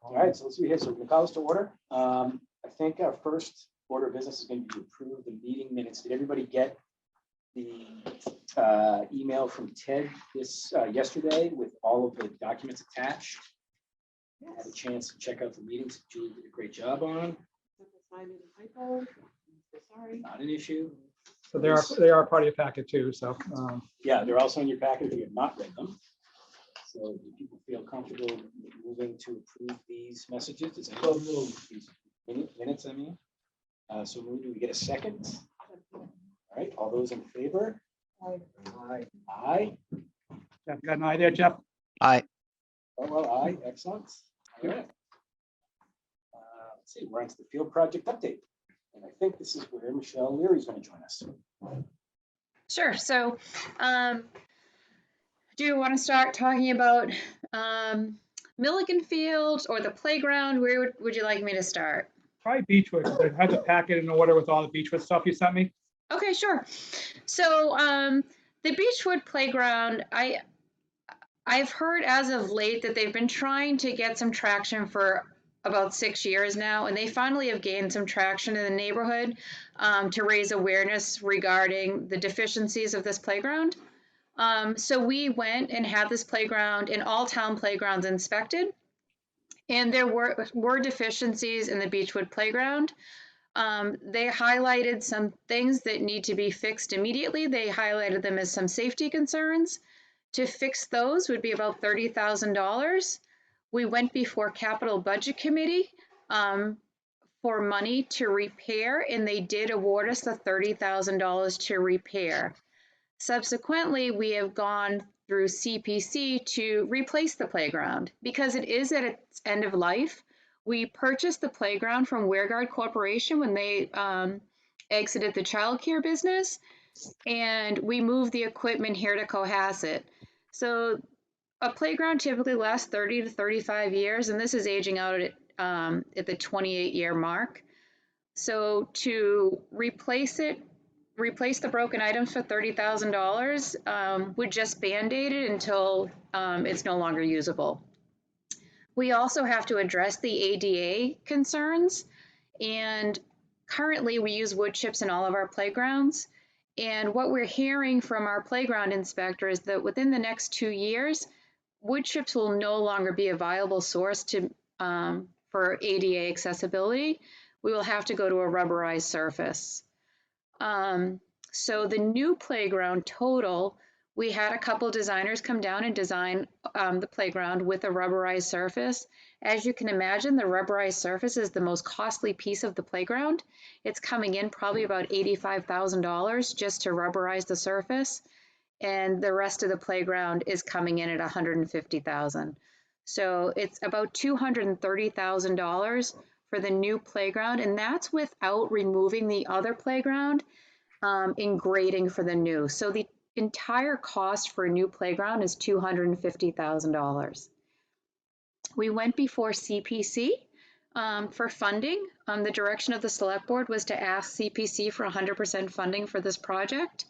All right, so let's see here. So we're gonna call this to order. I think our first order of business is going to be to approve the meeting minutes. Did everybody get the email from Ted this yesterday with all of the documents attached? Had a chance to check out the meetings. Julie did a great job on. Sorry. Not an issue. So they are part of your packet too, so. Yeah, they're also in your package. We have not read them. So do people feel comfortable moving to approve these messages? Does anyone move these minutes, I mean? So moved. Do we get a second? All right, all those in favor? Aye. Aye. Jeff, got an idea, Jeff? Aye. Oh, well, aye, excellent. All right. Let's see, we're on to the field project update. And I think this is where Michelle Leary is going to join us. Sure. So, do you want to start talking about Milligan Field or the playground? Where would you like me to start? Probably Beechwood. I had the packet in order with all the Beechwood stuff you sent me. Okay, sure. So, the Beechwood playground, I've heard as of late that they've been trying to get some traction for about 6 years now, and they finally have gained some traction in the neighborhood to raise awareness regarding the deficiencies of this playground. So we went and had this playground and all town playgrounds inspected, and there were deficiencies in the Beechwood playground. They highlighted some things that need to be fixed immediately. They highlighted them as some safety concerns. To fix those would be about $30,000. We went before Capital Budget Committee for money to repair, and they did award us the $30,000 to repair. Subsequently, we have gone through CPC to replace the playground because it is at its end of life. We purchased the playground from WareGuard Corporation when they exited the childcare business, and we moved the equipment here to Cohasset. So a playground typically lasts 30 to 35 years, and this is aging out at the 28-year mark. So to replace the broken items for $30,000 would just band-aid it until it's no longer usable. We also have to address the ADA concerns, and currently we use wood chips in all of our playgrounds. And what we're hearing from our playground inspector is that within the next 2 years, wood chips will no longer be a viable source for ADA accessibility. We will have to go to a rubberized surface. So the new playground total, we had a couple designers come down and design the playground with a rubberized surface. As you can imagine, the rubberized surface is the most costly piece of the playground. It's coming in probably about $85,000 just to rubberize the surface. And the rest of the playground is coming in at $150,000. So it's about $230,000 for the new playground, and that's without removing the other playground and grading for the new. So the entire cost for a new playground is $250,000. We went before CPC for funding. The direction of the select board was to ask CPC for 100% funding for this project.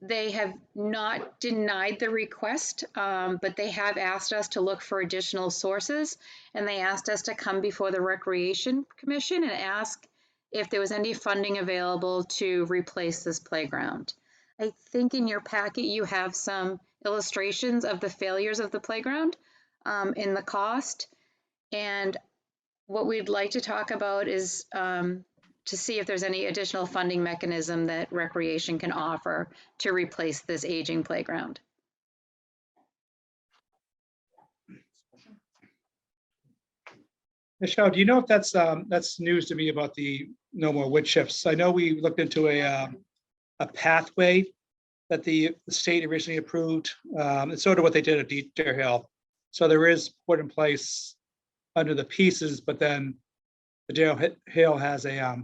They have not denied the request, but they have asked us to look for additional sources, and they asked us to come before the Recreation Commission and ask if there was any funding available to replace this playground. I think in your packet you have some illustrations of the failures of the playground in the cost, and what we'd like to talk about is to see if there's any additional funding mechanism that Recreation can offer to replace this aging playground. Michelle, do you know if that's news to me about the no more wood chips? I know we looked into a pathway that the state originally approved. It's sort of what they did at Dieter Hill. So there is put in place under the pieces, but then the Dieter Hill has a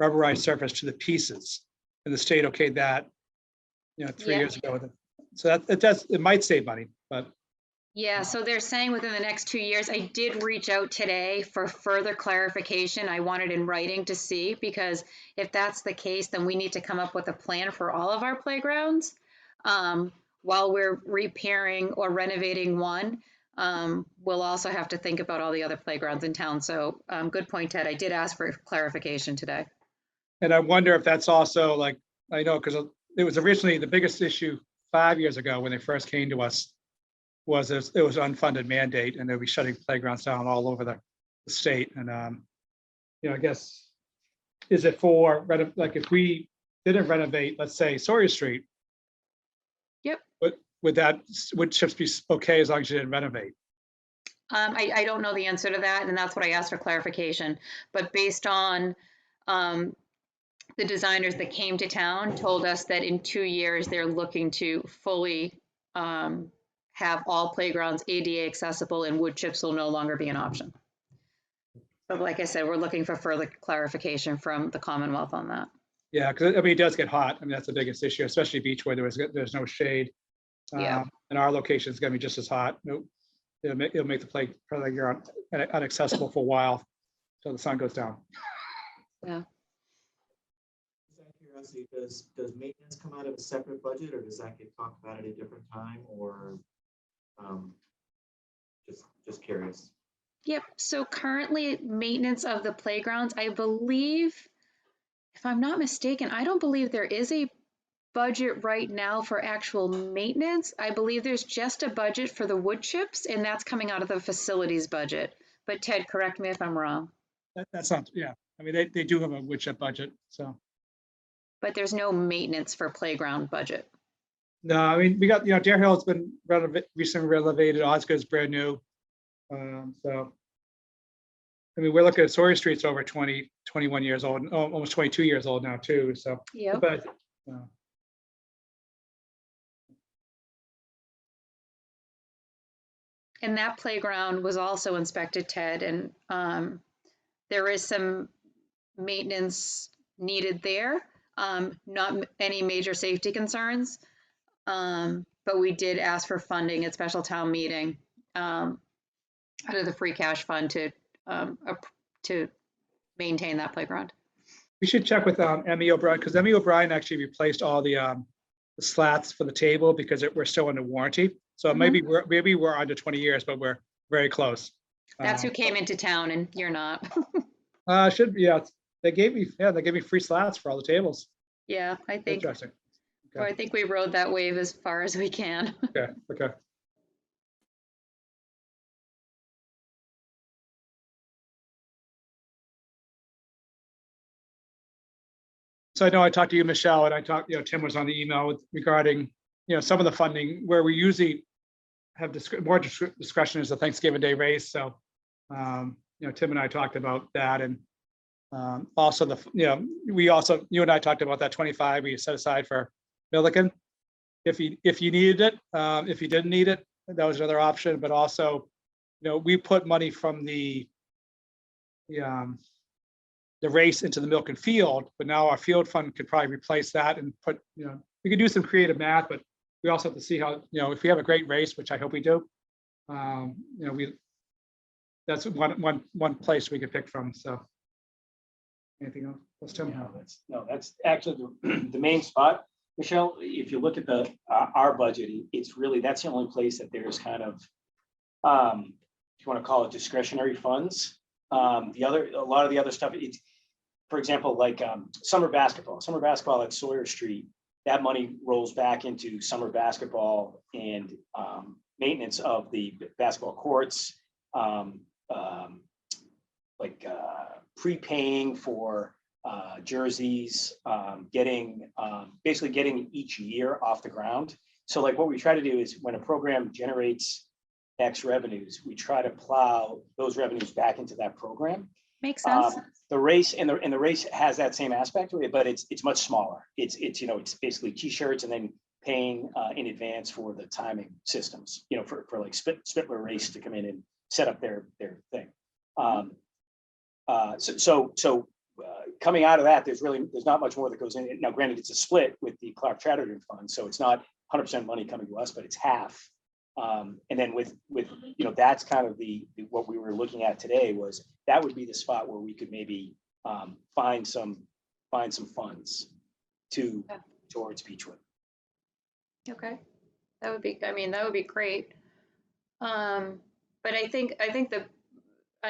rubberized surface to the pieces, and the state okayed that, 3 years ago. So that it might save money, but Yeah, so they're saying within the next 2 years. I did reach out today for further clarification. I wanted in writing to see, because if that's the case, then we need to come up with a plan for all of our playgrounds while we're repairing or renovating one. we'll also have to think about all the other playgrounds in town. So good point, Ted. I did ask for clarification today. And I wonder if that's also like, I know, because it was originally the biggest issue 5 years ago when they first came to us was it was an unfunded mandate and they'll be shutting playgrounds down all over the state. And, I guess, is it for, like, if we didn't renovate, let's say Sawyer Street? Yep. Would chips be okay as long as you didn't renovate? I don't know the answer to that, and that's what I asked for clarification. But based on the designers that came to town told us that in 2 years, they're looking to fully have all playgrounds ADA accessible and wood chips will no longer be an option. But like I said, we're looking for further clarification from the Commonwealth on that. Yeah, because it does get hot. I mean, that's the biggest issue, especially beach where there's no shade. Yeah. And our location is going to be just as hot. It'll make the playground inaccessible for a while till the sun goes down. Yeah. Just out of curiosity, does maintenance come out of a separate budget, or does that get talked about at a different time, or just curious? Yep. So currently, maintenance of the playgrounds, I believe, if I'm not mistaken, I don't believe there is a budget right now for actual maintenance. I believe there's just a budget for the wood chips, and that's coming out of the facilities budget. But Ted, correct me if I'm wrong. That's not, yeah. I mean, they do have a wood chip budget, so. But there's no maintenance for playground budget. No, I mean, we got, Dare Hill's been recently renovated, Osgood's brand new. So, I mean, we're looking at Sawyer Street's over 20, 21 years old, almost 22 years old now too, so. Yep. But, And that playground was also inspected, Ted, and there is some maintenance needed there. Not any major safety concerns, but we did ask for funding at special town meeting out of the free cash fund to maintain that playground. we should check with Emmy O'Brien, because Emmy O'Brien actually replaced all the slats for the table because we're still under warranty. So maybe we're under 20 years, but we're very close. That's who came into town, and you're not. They gave me free slats for all the tables. Yeah, I think. Interesting. Or I think we rode that wave as far as we can. Okay. So I know I talked to you, Michelle, and I talked, Tim was on the email regarding, some of the funding where we usually have more discretion is the Thanksgiving Day race. So, Tim and I talked about that, and also you and I talked about that 25 we set aside for Milliken. If you needed it, if you didn't need it, that was another option. But also, we put money from the race into the Milken field, but now our field fund could probably replace that and put, we could do some creative math, but we also have to see how, if we have a great race, which I hope we do, that's one place we could pick from. So anything else, Tim? That's actually the main spot. Michelle, if you look at our budget, that's the only place that there's kind of, if you want to call it discretionary funds. A lot of the other stuff, for example, like summer basketball at Sawyer Street, that money rolls back into summer basketball and maintenance of the basketball courts, prepaying for jerseys, basically getting each year off the ground. So like what we try to do is when a program generates X revenues, we try to plow those revenues back into that program. Makes sense. The race and the race has that same aspect to it, but it's much smaller. It's basically T-shirts and then paying in advance for the timing systems, for like Spitler Race to come in and set up their thing. So coming out of that, there's not much more that goes in. Now, granted, it's a split with the Clark Chatterton Fund, so it's not 100% money coming to us, but it's half. And then with that's kind of what we were looking at today was that would be the spot where we could maybe find some funds towards Beechwood. Okay, that would be great. But I think I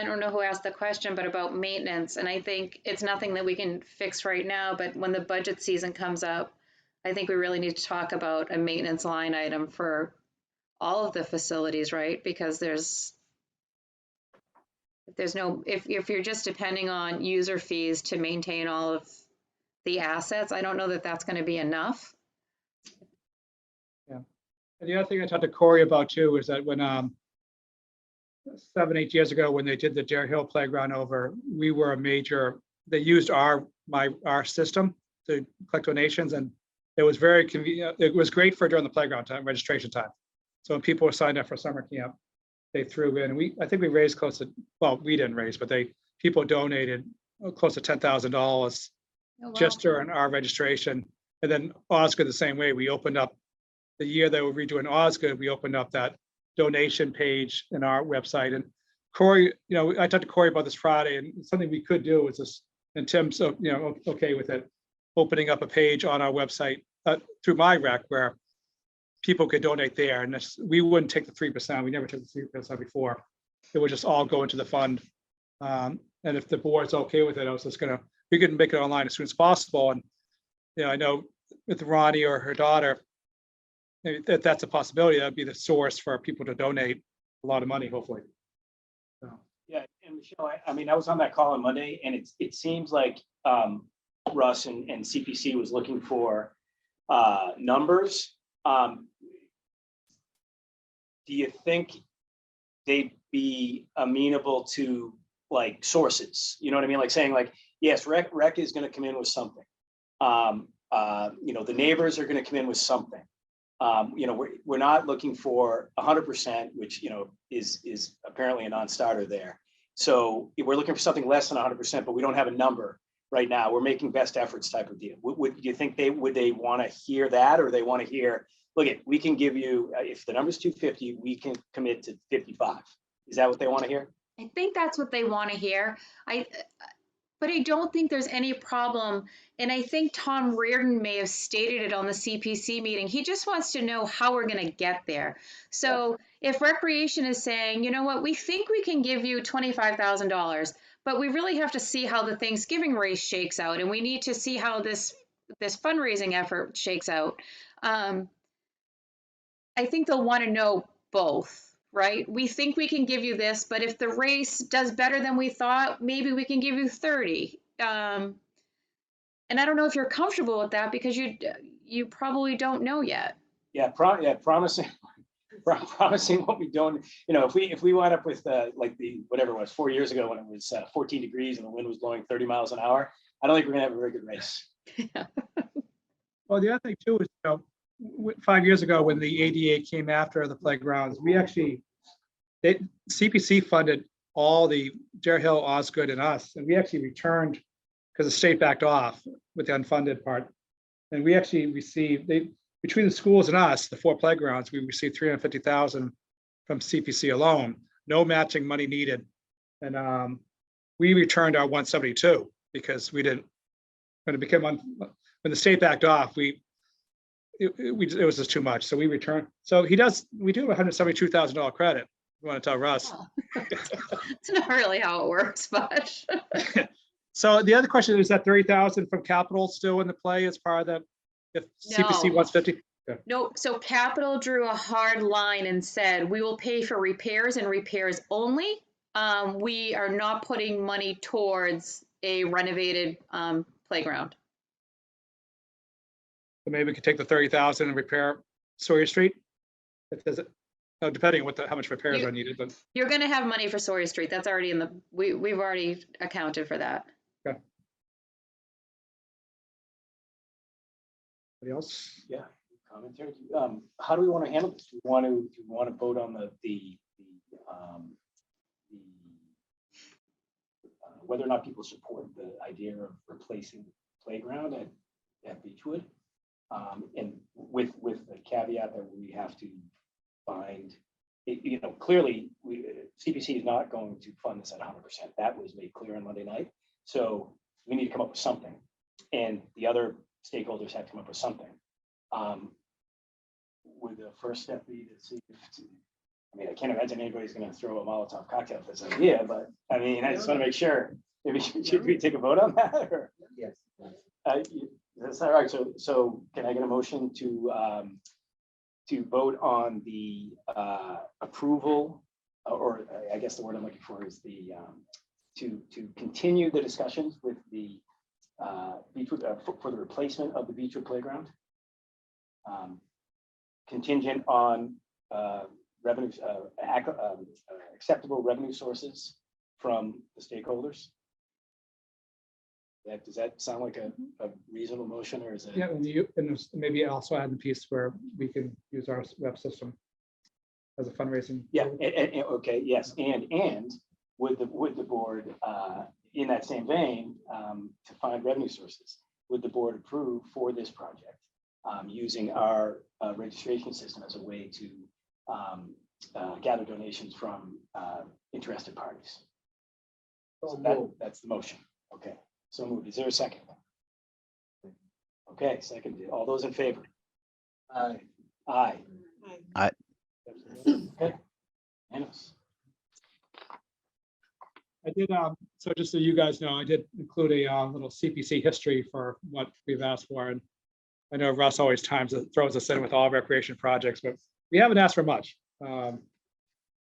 don't know who asked the question, but about maintenance, and I think it's nothing that we can fix right now, but when the budget season comes up, I think we really need to talk about a maintenance line item for all of the facilities, right? Because if you're just depending on user fees to maintain all of the assets, I don't know that that's going to be enough. And the other thing I talked to Corey about too is that when 7, 8 years ago, when they did the Dare Hill playground over, we were a major, they used our system to collect donations, and it was very convenient. It was great for during the playground time, registration time. So when people were signed up for summer camp, they threw in, and I think we raised close to, well, we didn't raise, but people donated close to $10,000 Oh, wow. just during our registration. And then Osgood the same way. We opened up the year that we were redoing Osgood, we opened up that donation page in our website. And Corey, I talked to Corey about this Friday, and something we could do is this, and Tim's okay with it, opening up a page on our website through MyRec where people could donate there, and we wouldn't take the 3%. We never took the 3% before. It would just all go into the fund. And if the board's okay with it, we could make it online as soon as possible. And I know with Ronnie or her daughter, maybe that's a possibility. That'd be the source for people to donate a lot of money, hopefully. So. Yeah, and Michelle, I mean, I was on that call on Monday, and it seems like Russ and CPC was looking for numbers. Do you think they'd be amenable to like sources? You know what I mean? Like saying like, yes, rec is going to come in with something. The neighbors are going to come in with something. We're not looking for 100%, which is apparently a non-starter there. So we're looking for something less than 100%, but we don't have a number right now. We're making best efforts type of deal. Would you think they want to hear that, or they want to hear, look, we can give you, if the number's 250, we can commit to 55. Is that what they want to hear? I think that's what they want to hear. But I don't think there's any problem. And I think Tom Reardon may have stated it on the CPC meeting. He just wants to know how we're going to get there. So if Recreation is saying, you know what, we think we can give you $25,000, but we really have to see how the Thanksgiving race shakes out. And we need to see how this fundraising effort shakes out. I think they'll want to know both. Right? We think we can give you this, but if the race does better than we thought, maybe we can give you 30. And I don't know if you're comfortable with that because you probably don't know yet. Yeah, promising what we don't. If we wind up with like the whatever it was 4 years ago when it was 14 degrees and the wind was blowing 30 miles an hour, I don't think we're gonna have a very good race. Yeah. Well, the other thing too is, 5 years ago when the ADA came after the playgrounds, CPC funded all the Dare Hill, Osgood, and us, and we actually returned because the state backed off with the unfunded part, and we actually received between the schools and us, the 4 playgrounds, we received $350,000 from CPC alone, no matching money needed, and we returned our 172 because we didn't. When when the state backed off, it was just too much. So we returned. So we do have $172,000 credit. You want to tell Russ? Oh. It's not really how it works, but. So the other question is that 30,000 from capital still in the play as part of the, if CPC No. wants 50? Okay. Nope. So Capital drew a hard line and said, we will pay for repairs and repairs only. We are not putting money towards a renovated playground. So maybe we could take the 30,000 and repair Sawyer Street. Depending on how much repairs are needed, but You're going to have money for Sawyer Street. That's already we've already accounted for that. okay. Anybody else? Yeah, commentary. How do we want to handle this? Do we want to vote on whether or not people support the idea of replacing the playground at Beechwood, and with the caveat that we have to find, clearly CPC is not going to fund this at 100%. That was made clear on Monday night. So we need to come up with something, and the other stakeholders have to come up with something. Would the first step be to see if I mean, I can't imagine anybody's gonna throw a Molotov cocktail at this idea, but I mean, I just wanna make sure. Maybe should we take a vote on that or? Yes. That's all right. So can I get a motion to vote on the approval, or I guess the word I'm looking for is the to continue the discussions with the Beechwood for the replacement of the Beechwood playground, contingent on revenues, acceptable revenue sources from the stakeholders. Does that sound like a reasonable motion, or is it? Yeah, and there's maybe also add the piece where we can use our web system as a fundraising. Yeah, okay, yes, and would the board, in that same vein, to find revenue sources, would the board approve for this project, using our registration system as a way to gather donations from interested parties? So that's the motion. Okay, so moved. Is there a second? Okay, seconded. All those in favor? Aye. Aye. Aye. Okay. Unanimous. I did, so just so you guys know, I did include a little CPC history for what we've asked for. And I know Russ always throws us in with all recreation projects, but we haven't asked for much. You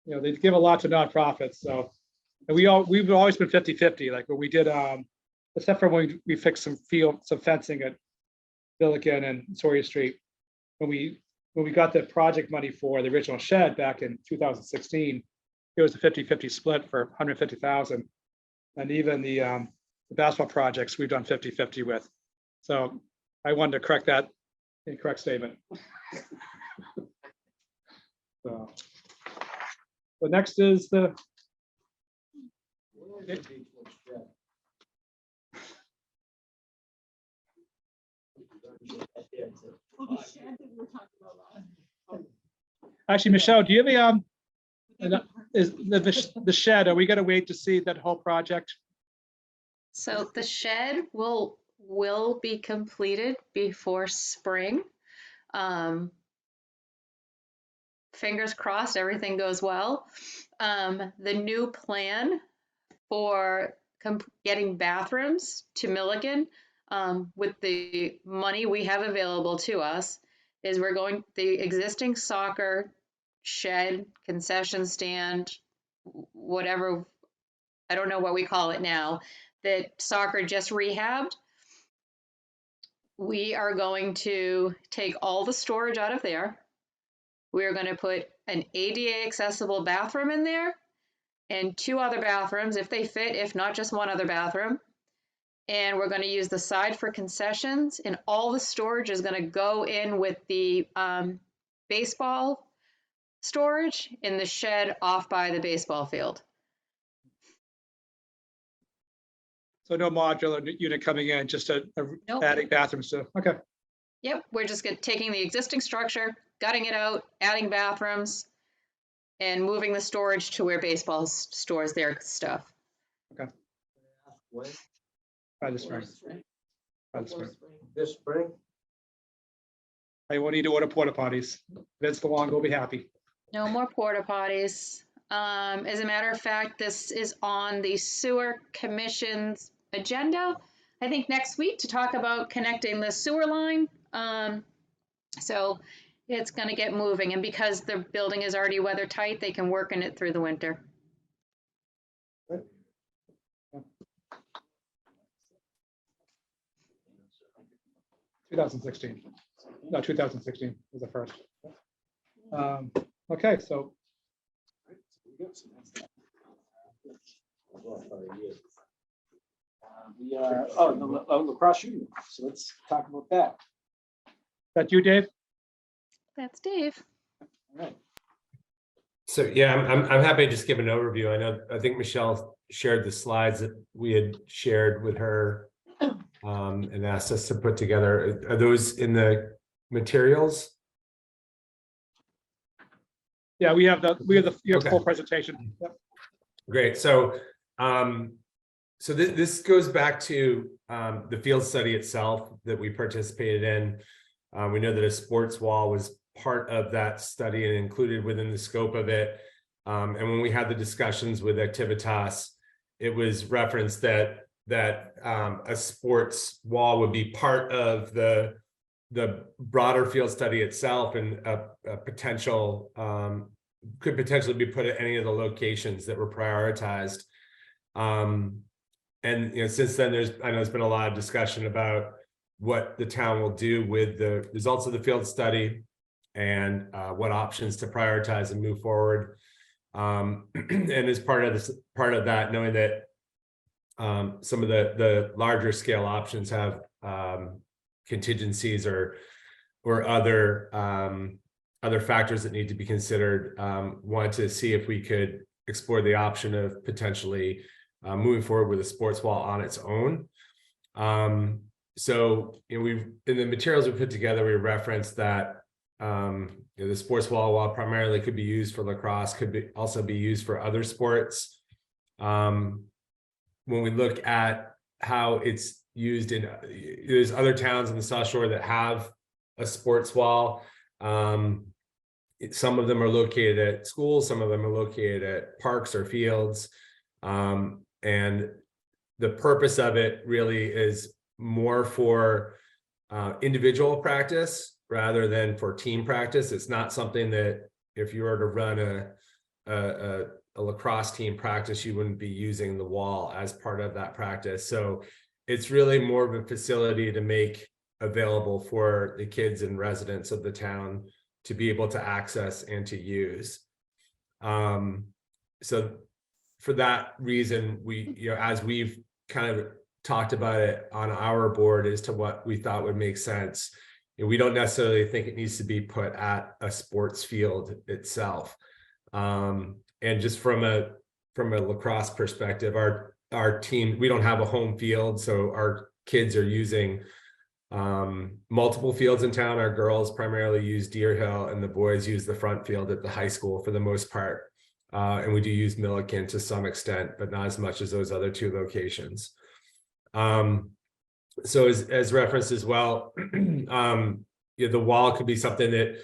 know, they give a lot to nonprofits, so. And we've always been 50-50, like when we did, except for when we fixed some fencing at Billiken and Sawyer Street. When we got the project money for the original shed back in 2016, it was a 50-50 split for 150,000. And even the basketball projects we've done 50-50 with. So I wanted to correct that incorrect statement. So the next is the. Actually, Michelle, do you have is the shed? Are we gonna wait to see that whole project? So the shed will be completed before spring. Fingers crossed, everything goes well. The new plan for getting bathrooms to Milliken, with the money we have available to us, is the existing soccer shed, concession stand, whatever, I don't know what we call it now, that soccer just rehabbed. We are going to take all the storage out of there. We're going to put an ADA accessible bathroom in there and 2 other bathrooms if they fit, if not just 1 other bathroom. And we're going to use the side for concessions, and all the storage is going to go in with the baseball storage in the shed off by the baseball field. So no modular unit coming in, just Nope. adding bathrooms to, okay. Yep, we're just taking the existing structure, gutting it out, adding bathrooms, and moving the storage to where baseball stores their stuff. By the spring. By the spring. This spring? I won't need to order porta potties. Vince DeLong will be happy. No more porta potties. As a matter of fact, this is on the sewer commission's agenda, I think next week, to talk about connecting the sewer line. So it's going to get moving, and because the building is already weather tight, they can work in it through the winter. 2016. No, 2016 was the first. Okay, so We are, the lacrosse shooting, so let's talk about that. that you, Dave? That's Dave. All right. So yeah, I'm happy to just give an overview. I think Michelle shared the slides that we had shared with her and asked us to put together. Are those in the materials? Yeah, you have the Okay. full presentation. Yep. Great. So this goes back to the field study itself that we participated in. We know that a sports wall was part of that study and included within the scope of it. And when we had the discussions with Activitas, it was referenced that a sports wall would be part of the broader field study itself, and a potential could potentially be put at any of the locations that were prioritized. And since then, I know there's been a lot of discussion about what the town will do with the results of the field study and what options to prioritize and move forward. And as part of that, knowing that some of the larger scale options have contingencies or other factors that need to be considered, wanted to see if we could explore the option of potentially moving forward with a sports wall on its own. So we've, in the materials we put together, we referenced that the sports wall, while primarily could be used for lacrosse, could also be used for other sports. When we look at how it's used there's other towns in the South Shore that have a sports wall. Some of them are located at schools, some of them are located at parks or fields. And the purpose of it really is more for individual practice rather than for team practice. It's not something that if you were to run a lacrosse team practice, you wouldn't be using the wall as part of that practice. So it's really more of a facility to make available for the kids and residents of the town to be able to access and to use. So for that reason, we, as we've kind of talked about it on our board as to what we thought would make sense, we don't necessarily think it needs to be put at a sports field itself. And just from a lacrosse perspective, our team, we don't have a home field, so our kids are using multiple fields in town. Our girls primarily use Deer Hill, and the boys use the front field at the high school for the most part. And we do use Milliken to some extent, but not as much as those other two locations. So as referenced as well, the wall could be something that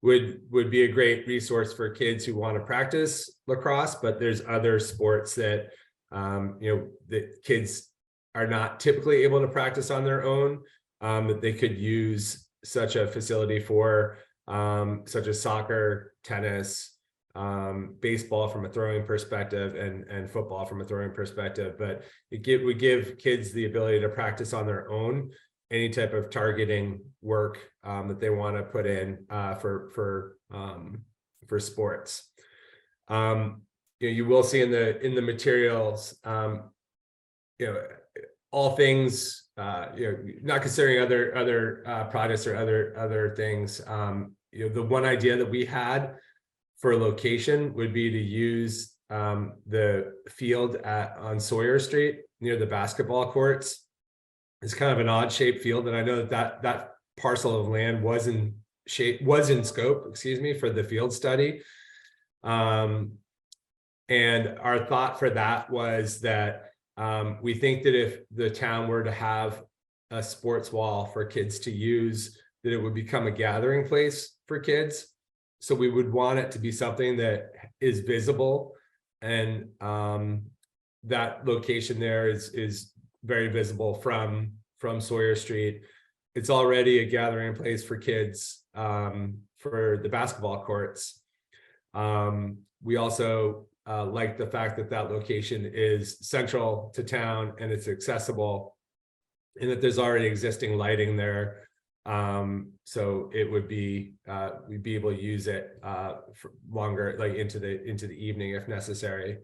would be a great resource for kids who want to practice lacrosse, but there's other sports that that kids are not typically able to practice on their own, that they could use such a facility for, such as soccer, tennis, baseball from a throwing perspective, and football from a throwing perspective. But it would give kids the ability to practice on their own any type of targeting work that they want to put in for sports. You will see in the materials, all things, not considering other projects or other things. The one idea that we had for location would be to use the field on Sawyer Street near the basketball courts. It's kind of an odd shaped field, and I know that parcel of land was in scope, excuse me, for the field study. And our thought for that was that we think that if the town were to have a sports wall for kids to use, that it would become a gathering place for kids. So we would want it to be something that is visible, and that location there is very visible from Sawyer Street. It's already a gathering place for kids for the basketball courts. We also like the fact that location is central to town and it's accessible, and that there's already existing lighting there. So it would be we'd be able to use it for longer, like into the evening if necessary.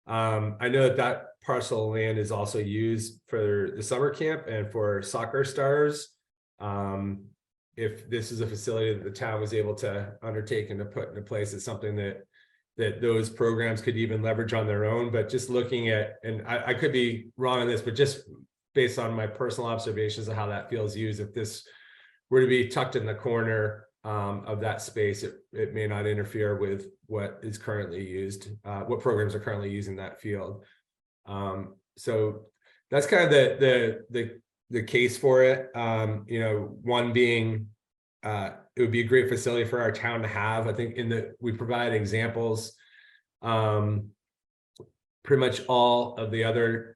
I know that parcel of land is also used for the summer camp and for soccer stars. If this is a facility that the town was able to undertake and to put into place, it's something that those programs could even leverage on their own. But just looking at, and I could be wrong on this, but just based on my personal observations of how that feels used, if this were to be tucked in the corner of that space, it may not interfere with what is currently used, what programs are currently using that field. So that's kind of the case for it. One being it would be a great facility for our town to have. I think we provide examples. Pretty much all of the other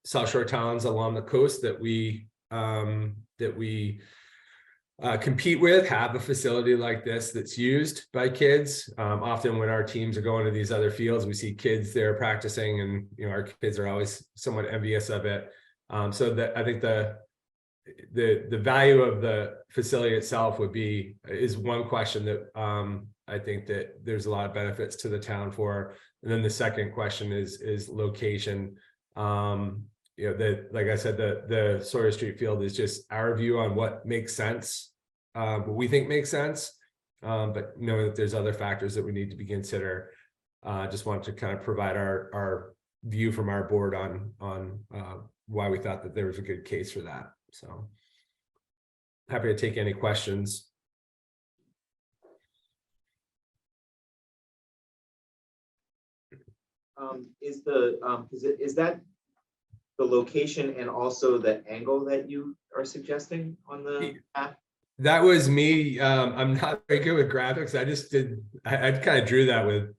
South Shore towns along the coast that we compete with have a facility like this that's used by kids. Often when our teams are going to these other fields, we see kids there practicing, and our kids are always somewhat envious of it. So that I think the value of the facility itself is one question that I think that there's a lot of benefits to the town for. And then the second question is location. Like I said, the Sawyer Street field is just our view on what makes sense, what we think makes sense. But knowing that there's other factors that we need to be consider, just wanted to kind of provide our view from our board on why we thought that there was a good case for that. So happy to take any questions. Is that the location and also the angle that you are suggesting on the map? That was me. I'm not very good with graphics. I kind of drew that with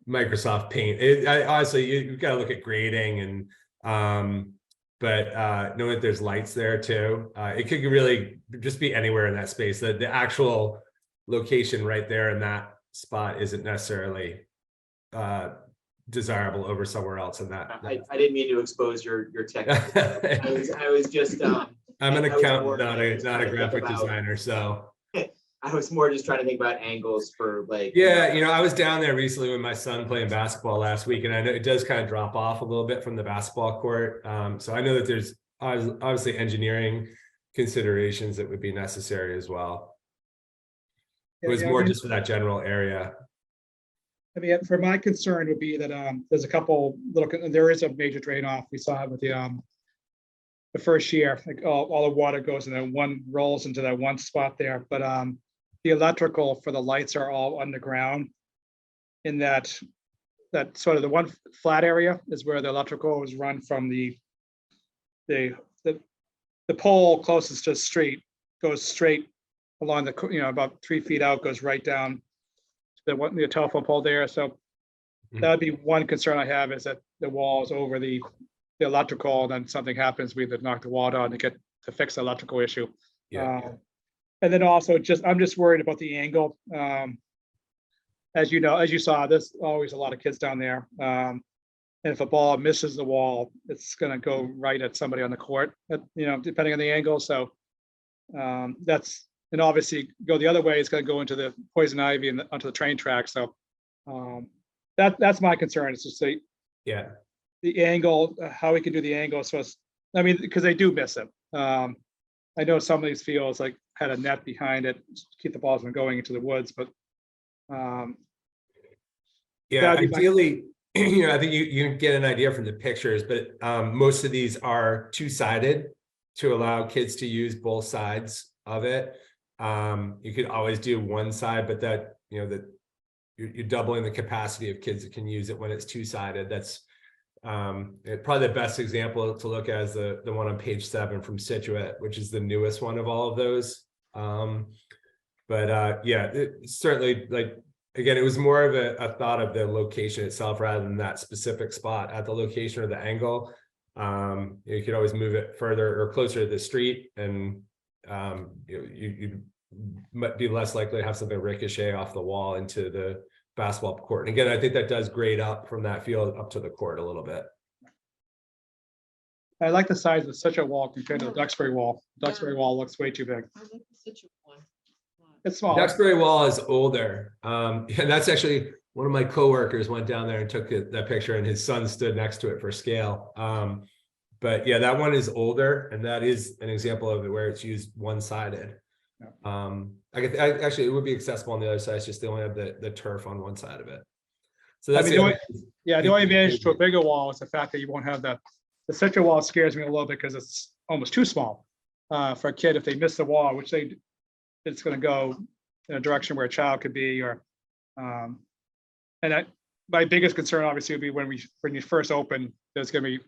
Microsoft Paint. Honestly, you've got to look at grading and but knowing that there's lights there too. It could really just be anywhere in that space. The actual location right there in that spot isn't necessarily desirable over somewhere else in that. I didn't mean to expose your tech. I was just I'm an I was accountant, more not trying a to graphic think about- designer. So I was more just trying to think about angles for like. yeah, I was down there recently with my son playing basketball last week, and I know it does kind of drop off a little bit from the basketball court. So I know that there's obviously engineering considerations that would be necessary as well. It was more just for that general area. I mean, for my concern would be that there's a couple there is a major drain off. We saw it with the first year, like all the water goes and then one rolls into that one spot there. But the electrical for the lights are all underground. In that sort of the one flat area is where the electrical is run from the pole closest to the street, goes straight along the about 3 feet out, goes right down to the telephone pole there. So that would be one concern I have, is that the wall is over the electrical, and then something happens, we either knock the wall down to fix the electrical issue. Yeah. And then also I'm just worried about the angle. As you saw, there's always a lot of kids down there. And if a ball misses the wall, it's going to go right at somebody on the court, depending on the angle. So and obviously go the other way, it's going to go into the poison ivy and onto the train track. So that's my concern. It's just the angle, how we can do the angle. So because they do miss it. I know some of these fields like had a net behind it to keep the balls from going into the woods, but ideally, I think you can get an idea from the pictures, but most of these are two-sided to allow kids to use both sides of it. You could always do one side, but that you're doubling the capacity of kids that can use it when it's two-sided. That's probably the best example to look at is the one on page 7 from Scituate, which is the newest one of all of those. It certainly, like, again, it was more of a thought of the location itself rather than that specific spot at the location or the angle. You could always move it further or closer to the street, and you might be less likely to have something ricochet off the wall into the basketball court. And again, I think that does grade up from that field up to the court a little bit. I like the size of such a wall compared to the Duxbury wall. Duxbury wall looks way too big. I like the Situate one. It's small. Duxbury wall is older. And that's actually one of my coworkers went down there and took that picture, and his son stood next to it for scale. But yeah, that one is older, and that is an example of it where it's used one-sided. Actually, it would be accessible on the other side. It's just they only have the turf on one side of it. So that's the only advantage to a bigger wall is the fact that you won't have the Situate wall. Scares me a little bit because it's almost too small for a kid. If they miss the wall, which it's going to go in a direction where a child could be, or my biggest concern obviously would be when you first open, there's going to be,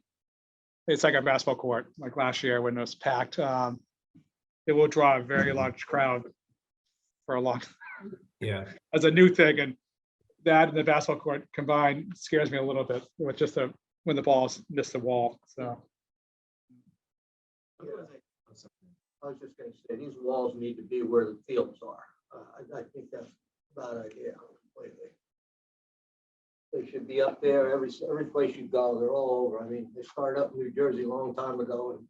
it's like a basketball court, like last year when it was packed. It will draw a very large crowd for a long, Yeah. as a new thing, and that and the basketball court combined scares me a little bit with just when the balls miss the wall, so. I was just gonna say, these walls need to be where the fields are. I think that's a bad idea completely. They should be up there, every place you go, they're all over. I mean, they started up in New Jersey a long time ago, and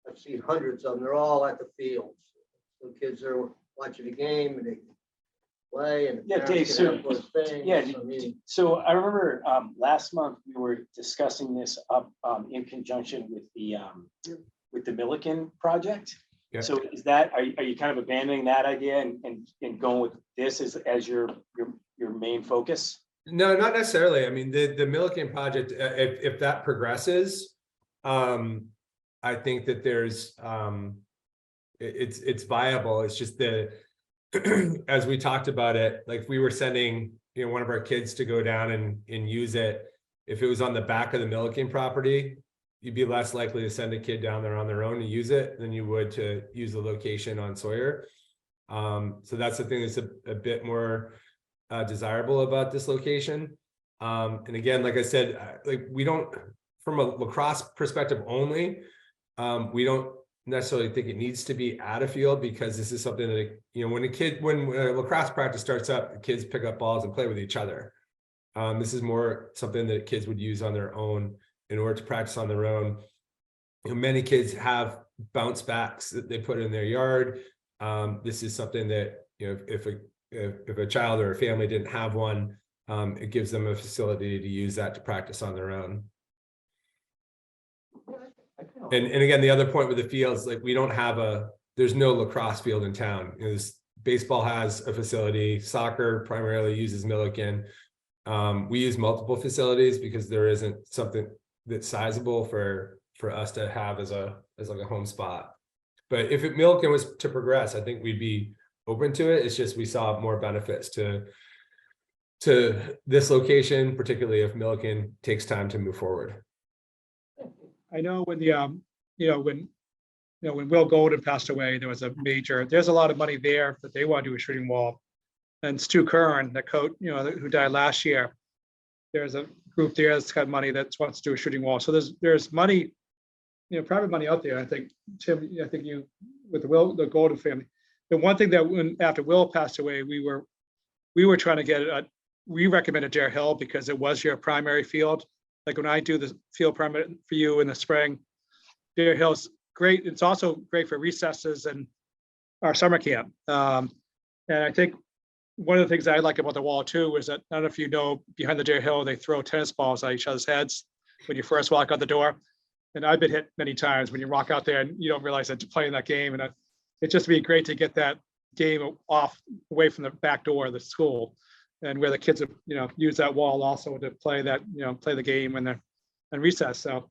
I've seen hundreds of them. They're all at the fields. So kids are watching the game and they play and. the Yeah, parents Dave, can have those things. yeah, I mean, So I remember last month, we were discussing this up in conjunction with the Milliken project. Yeah. So is that, are you kind of abandoning that idea and going with this as your main focus? No, not necessarily. I mean, the Milliken project, if that progresses, I think that there's it's viable. It's just as we talked about it, like we were sending, one of our kids to go down and use it. If it was on the back of the Milliken property, you'd be less likely to send a kid down there on their own to use it than you would to use the location on Sawyer. So that's the thing that's a bit more desirable about this location. And again, like I said, like we don't, from a lacrosse perspective only, we don't necessarily think it needs to be at a field, because this is something that, when a lacrosse practice starts up, the kids pick up balls and play with each other. This is more something that kids would use on their own in order to practice on their own. Many kids have bounce backs that they put in their yard. This is something that, if a child or a family didn't have one, it gives them a facility to use that to practice on their own. And again, the other point with the fields, like we don't have there's no lacrosse field in town. Baseball has a facility, soccer primarily uses Milliken. We use multiple facilities because there isn't something that's sizable for us to have as like a home spot. But if Milliken was to progress, I think we'd be open to it. It's just we saw more benefits to this location, particularly if Milliken takes time to move forward. I know when when Will Golden passed away, there's a lot of money there that they want to do a shooting wall. And Stu Kern, the coach, who died last year, there's a group there that's got money that wants to do a shooting wall. So there's money, private money out there. I think, Tim, you, with the Golden family. The one thing that after Will passed away, we were trying to get we recommended Dare Hill because it was your primary field. Like when I do the field permit for you in the spring, Dare Hill's great. It's also great for recesses and our summer camp. And I think one of the things I like about the wall too is that, I don't know if you know, behind the Dare Hill, they throw tennis balls at each other's heads when you first walk out the door. And I've been hit many times when you walk out there and you don't realize that you're playing that game. And it's just be great to get that game away from the back door of the school, and where the kids have, use that wall also to play that, play the game and recess. So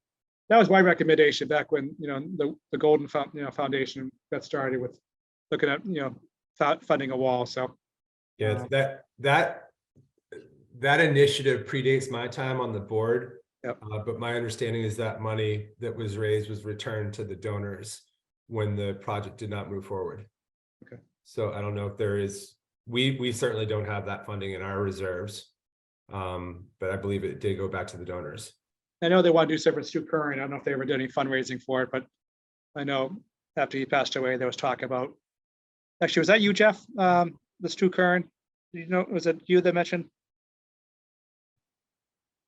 that was my recommendation back when, the Golden Foundation got started with looking at, funding a wall. So. Yeah, that initiative predates my time on the board. Yep. But my understanding is that money that was raised was returned to the donors when the project did not move forward. Okay. So I don't know if there is, we certainly don't have that funding in our reserves. But I believe it did go back to the donors. I know they want to do something with Stu Curran. I don't know if they ever did any fundraising for it, but I know after he passed away, there was talk about, actually, was that you, Jeff? The Stu Curran? Was it you that mentioned?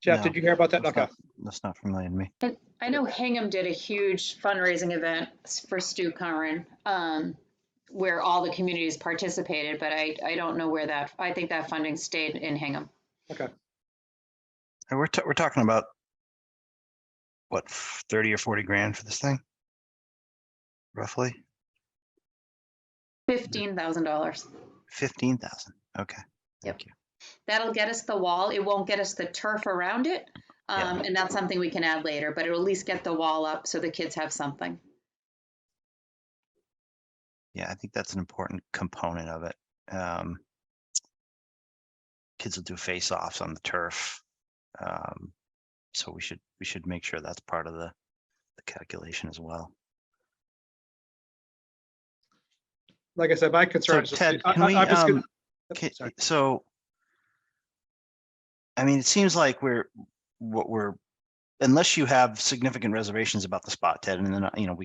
Jeff, No, did you hear about that? Okay. That's not familiar to me. I know Hingham did a huge fundraising event for Stu Curran, where all the communities participated, but I don't know where I think that funding stayed in Hingham. Okay. And we're talking about what, 30 or 40 grand for this thing? Roughly $15,000. 15,000. Okay. Yep. Thank you. That'll get us the wall. It won't get us the turf around it. Yeah. And that's something we can add later, but it'll at least get the wall up so the kids have something. Yeah, I think that's an important component of it. Kids will do face-offs on the turf. So we should make sure that's part of the calculation as well. like I said, my concern is just, Ted, can we, I'm just gonna. okay, Sorry. so, I mean, it seems like we're, unless you have significant reservations about the spot, Ted, and then,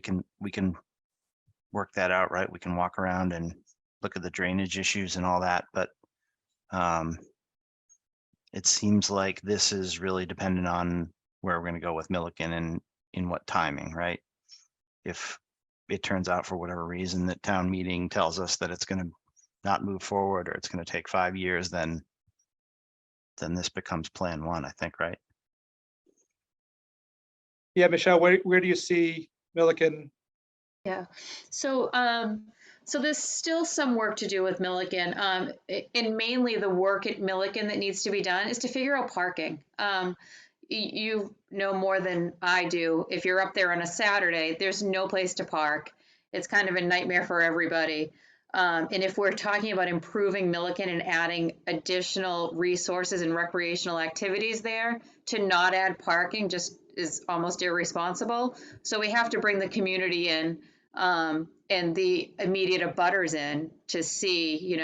we can work that out, right? We can walk around and look at the drainage issues and all that, but it seems like this is really dependent on where we're going to go with Milliken and in what timing, right? If it turns out for whatever reason that town meeting tells us that it's going to not move forward or it's going to take 5 years, then this becomes plan one, I think, right? Yeah, Michelle, where do you see Milliken? Yeah, so so there's still some work to do with Milliken. And mainly the work at Milliken that needs to be done is to figure out parking. You know more than I do. If you're up there on a Saturday, there's no place to park. It's kind of a nightmare for everybody. And if we're talking about improving Milliken and adding additional resources and recreational activities there, to not add parking just is almost irresponsible. So we have to bring the community in and the immediate abutters in to see,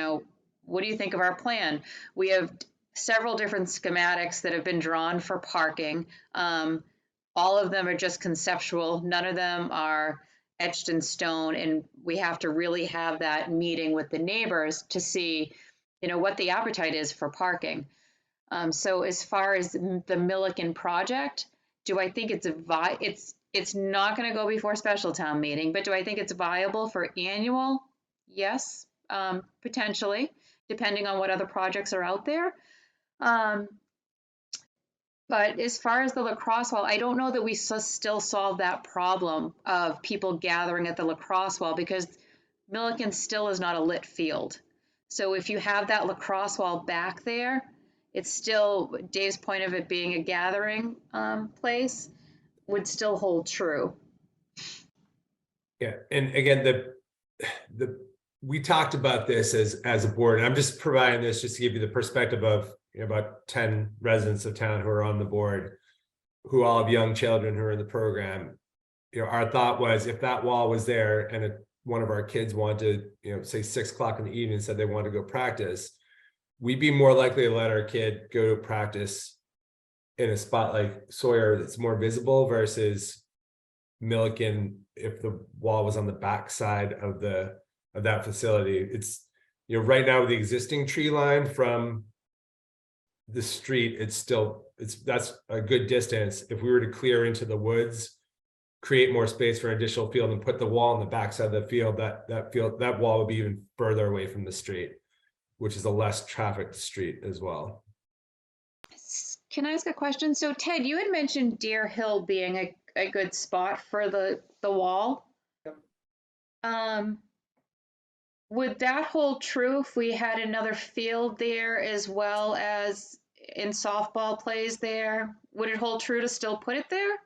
what do you think of our plan? We have several different schematics that have been drawn for parking. All of them are just conceptual. None of them are etched in stone. And we have to really have that meeting with the neighbors to see, what the appetite is for parking. So as far as the Milliken project, do I think it's not going to go before special town meeting, but do I think it's viable for annual? Yes, potentially, depending on what other projects are out there. But as far as the lacrosse wall, I don't know that we still solve that problem of people gathering at the lacrosse wall because Milliken still is not a lit field. So if you have that lacrosse wall back there, it's still, Dave's point of it being a gathering place would still hold true. Yeah, and again, we talked about this as a board, and I'm just providing this just to give you the perspective of about 10 residents of town who are on the board, who all have young children who are in the program. Our thought was if that wall was there and one of our kids wanted, say 6 o'clock in the evening, said they wanted to go practice, we'd be more likely to let our kid go to practice in a spot like Sawyer that's more visible versus Milliken if the wall was on the back side of that facility. It's right now with the existing tree line from the street, that's a good distance. If we were to clear into the woods, create more space for an additional field and put the wall on the backside of the field, that wall would be even further away from the street, which is a less trafficked street as well. Can I ask a question? So Ted, you had mentioned Deer Hill being a good spot for the wall. Yep. Would that hold true if we had another field there as well as in softball plays there? Would it hold true to still put it there?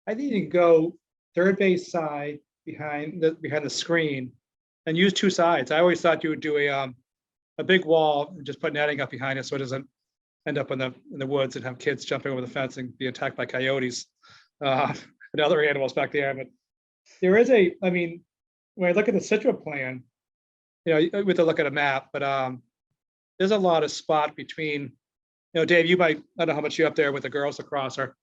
I think you can go third base side behind the screen and use two sides. I always thought you would do a big wall and just put netting up behind it so it doesn't end up in the woods and have kids jumping over the fence and be attacked by coyotes and other animals back there. But there is when I look at the Situate plan, we have to look at a map, but there's a lot of spot between, Dave, I don't know how much you're up there with the girls lacrosse are.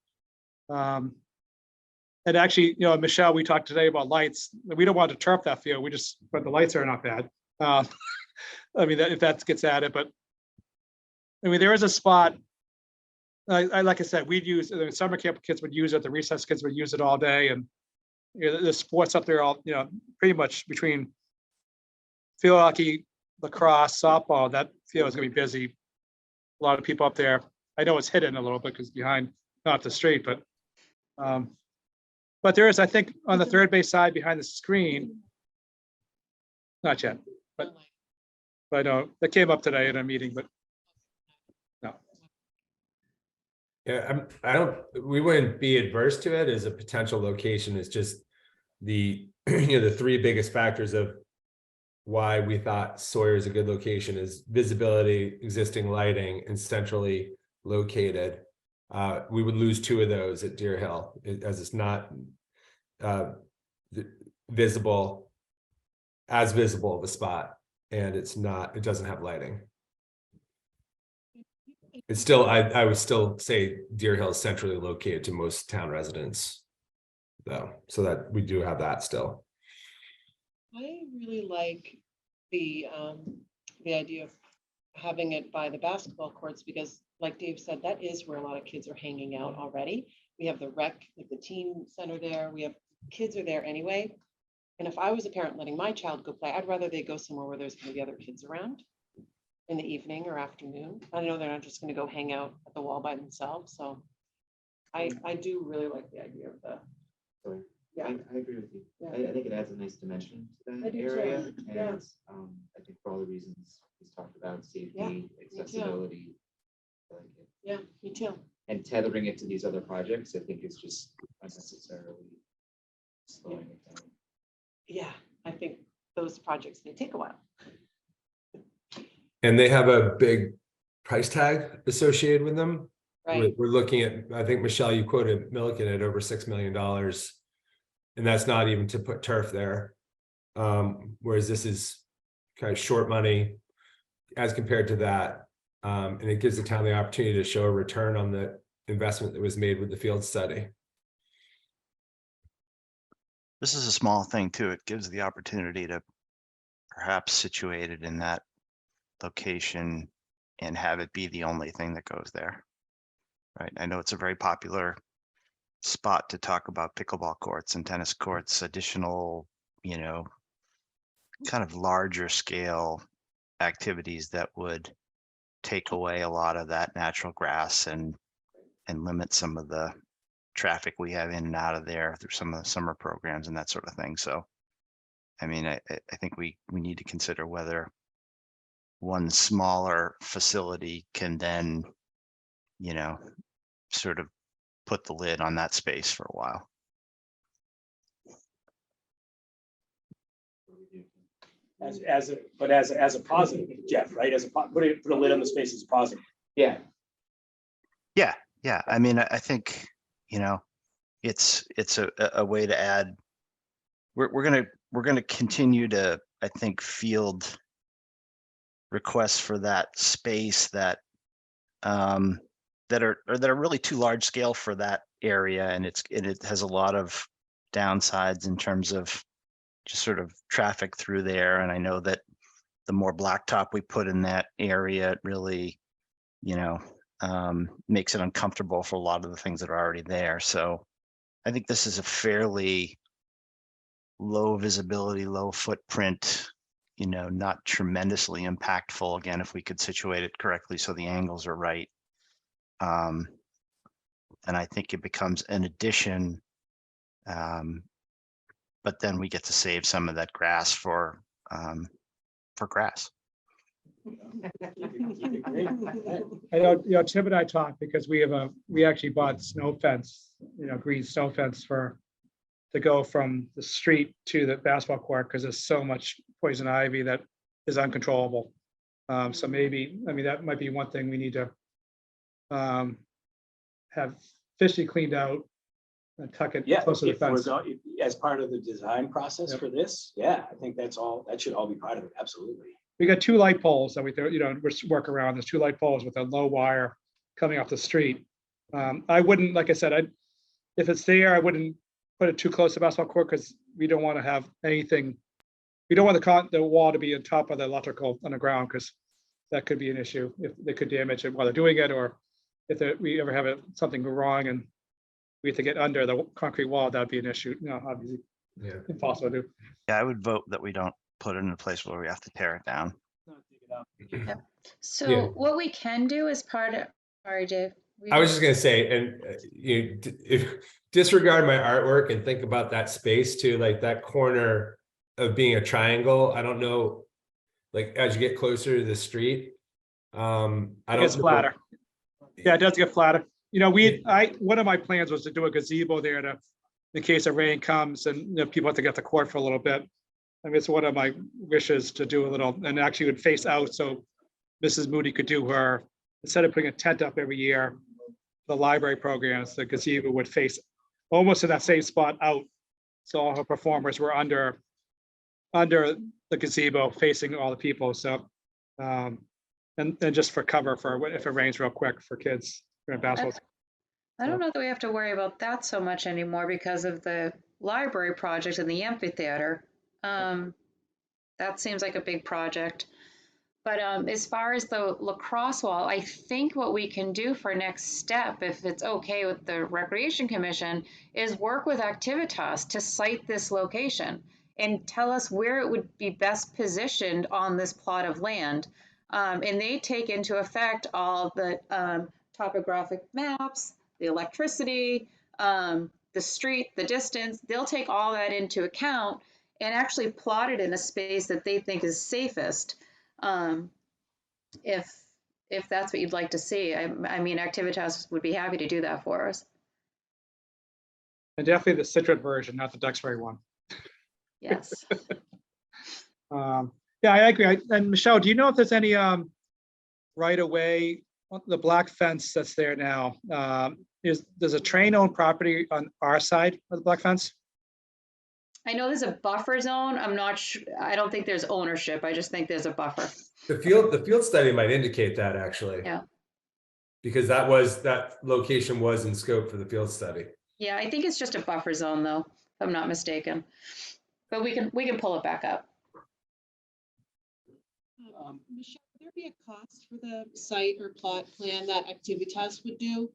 And actually, Michelle, we talked today about lights. We don't want to turf that field. But the lights are not bad. If that gets added, but there is a spot. Like I said, we'd use the summer camp kids would use it. The recess kids would use it all day, and the sports up there all pretty much between field hockey, lacrosse, softball. That field is going to be busy. A lot of people up there. I know it's hidden a little bit because behind, not the street, but there is, I think, on the third base side behind the screen. Not yet, but I know that came up today in a meeting, but no. Yeah, we wouldn't be adverse to it as a potential location. It's just the the three biggest factors of why we thought Sawyer is a good location is visibility, existing lighting, and centrally located. We would lose two of those at Deer Hill as it's not visible as visible of a spot, and it doesn't have lighting. It's still, I would still say Deer Hill is centrally located to most town residents, though, so that we do have that still. I really like the idea of having it by the basketball courts, because like Dave said, that is where a lot of kids are hanging out already. We have the rec, like the teen center there. We have kids are there anyway. And if I was a parent letting my child go play, I'd rather they go somewhere where there's gonna be other kids around in the evening or afternoon. I know they're not just gonna go hang out at the wall by themselves, so I do really like the idea of the, So yeah. I agree with you. Yeah. I think it adds a nice dimension to I that do too. area. Yeah. And I think for all the reasons he's talked about, Yeah, safety, accessibility. I like it. Yeah, me too. And tethering it to these other projects, I think is just unnecessarily slowing it down. Yeah, I think those projects, they take a while. And they have a big price tag associated with them. Right. We're looking at, I think, Michelle, you quoted Milliken at over $6 million. And that's not even to put turf there. Whereas this is kind of short money as compared to that. And it gives the town the opportunity to show a return on the investment that was made with the field study. This is a small thing too. It gives the opportunity to perhaps situate it in that location and have it be the only thing that goes there. Right. I know it's a very popular spot to talk about pickleball courts and tennis courts, additional, you know, kind of larger scale activities that would take away a lot of that natural grass and limit some of the traffic we have in and out of there through some of the summer programs and that sort of thing. So, I mean, I think we need to consider whether one smaller facility can then, you know, sort of put the lid on that space for a while. As a positive, Jeff, right? Put a lid on the space as a positive. Yeah, Yeah. I mean, I think, you know, it's a way to add. We're gonna continue to, I think, field requests for that space that that are really too large scale for that area, and it has a lot of downsides in terms of just sort of traffic through there. And I know that the more blacktop we put in that area, it really, you know, makes it uncomfortable for a lot of the things that are already there. So I think this is a fairly low visibility, low footprint, you know, not tremendously impactful. Again, if we could situate it correctly so the angles are right. And I think it becomes an addition. But then we get to save some of that grass for grass. I know, Tim and I talked because we actually bought snow fence, green snow fence to go from the street to the basketball court, because there's so much poison ivy that is uncontrollable. So maybe, that might be one thing we need to have officially cleaned out and tuck it Yeah, close to the fence. as part of the design process Yep. for this, yeah, I think that should all be part of it, absolutely. We got 2 light poles that we're work around. There's 2 light poles with a low wire coming off the street. I wouldn't, like I said, if it's there, I wouldn't put it too close to the basketball court, because we don't want to have anything. We don't want the wall to be on top of the electrical on the ground, because that could be an issue if they could damage it while they're doing it, or if we ever have something go wrong and we have to get under the concrete wall, that'd be an issue. No, obviously Yeah. impossible to do. Yeah, I would vote that we don't put it in a place where we have to tear it down. So Yeah. what we can do is sorry, Dave. I was just gonna say, and disregard my artwork and think about that space too, like that corner of being a triangle. I don't know, like as you get closer to the street. I It don't gets know. flatter. Yeah, it does get flatter. One of my plans was to do a gazebo there in case the rain comes and people have to get the court for a little bit. It's one of my wishes to do a little, and actually would face out, so Mrs. Moody could do her, instead of putting a tent up every year, the library programs, the gazebo would face almost in that same spot out. So all her performers were under under the gazebo facing all the people, so. And just for cover for if it rains real quick for kids during basketball. I don't know that we have to worry about that so much anymore because of the library project and the amphitheater. That seems like a big project. But as far as the lacrosse wall, I think what we can do for next step, if it's okay with the Recreation Commission, is work with Activitas to site this location and tell us where it would be best positioned on this plot of land. And they take into effect all the topographic maps, the electricity, the street, the distance. They'll take all that into account and actually plot it in a space that they think is safest. If that's what you'd like to see, I mean, Activitas would be happy to do that for us. And definitely the Situate version, not the Duxbury one. Yes. Yeah, I agree. And Michelle, do you know if there's any right away, the black fence that's there now? There's a train owned property on our side of the black fence? I know there's a buffer zone. I'm not sure. I don't think there's ownership. I just think there's a buffer. The field study might indicate that actually. Yeah. Because that location was in scope for the field study. Yeah, I think it's just a buffer zone though, if I'm not mistaken. But we can pull it back up. Michelle, would there be a cost for the site or plot plan that Activitas would do?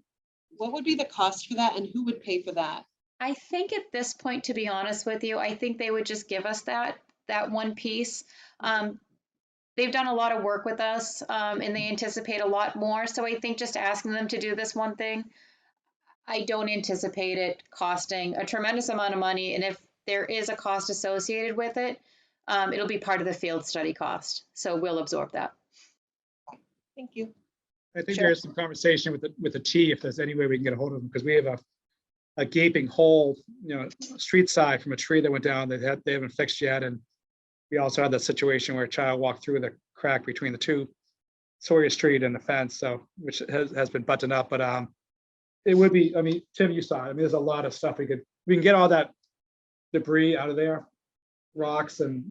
What would be the cost for that and who would pay for that? I think at this point, to be honest with you, I think they would just give us that one piece. They've done a lot of work with us and they anticipate a lot more. So I think just asking them to do this one thing, I don't anticipate it costing a tremendous amount of money. And if there is a cost associated with it, it'll be part of the field study cost. So we'll absorb that. Thank you. I think Sure. there's some conversation with the T, if there's any way we can get a hold of them, because we have a gaping hole, street side from a tree that went down that they haven't fixed yet. And we also had that situation where a child walked through the crack between the two Sawyer Street and the fence, so which has been buttoned up. But it would be, I mean, Tim, you saw it. I mean, there's a lot of stuff we can get all that debris out of there, rocks, and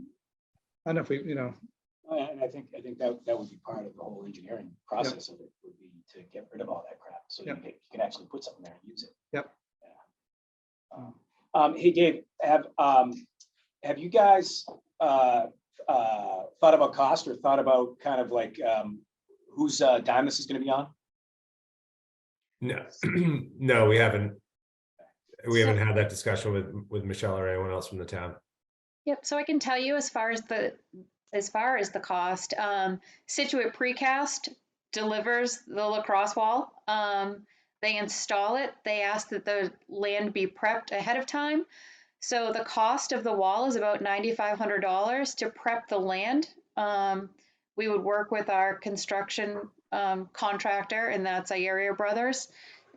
I don't know if we, And I think that would be part of the whole engineering process of it, would be to get rid of all that crap, so you can actually put something there and use it. Yep. Yeah. Hey, Dave, have you guys thought about cost or thought about kind of like whose dime this is going to be on? No, no, we haven't. We haven't had that discussion with Michelle or anyone else from the town. Yep. So I can tell you as far as the cost, Situate Precast delivers the lacrosse wall. They install it. They ask that the land be prepped ahead of time. So the cost of the wall is about $9,500 to prep the land. We would work with our construction contractor, and that's Area Brothers.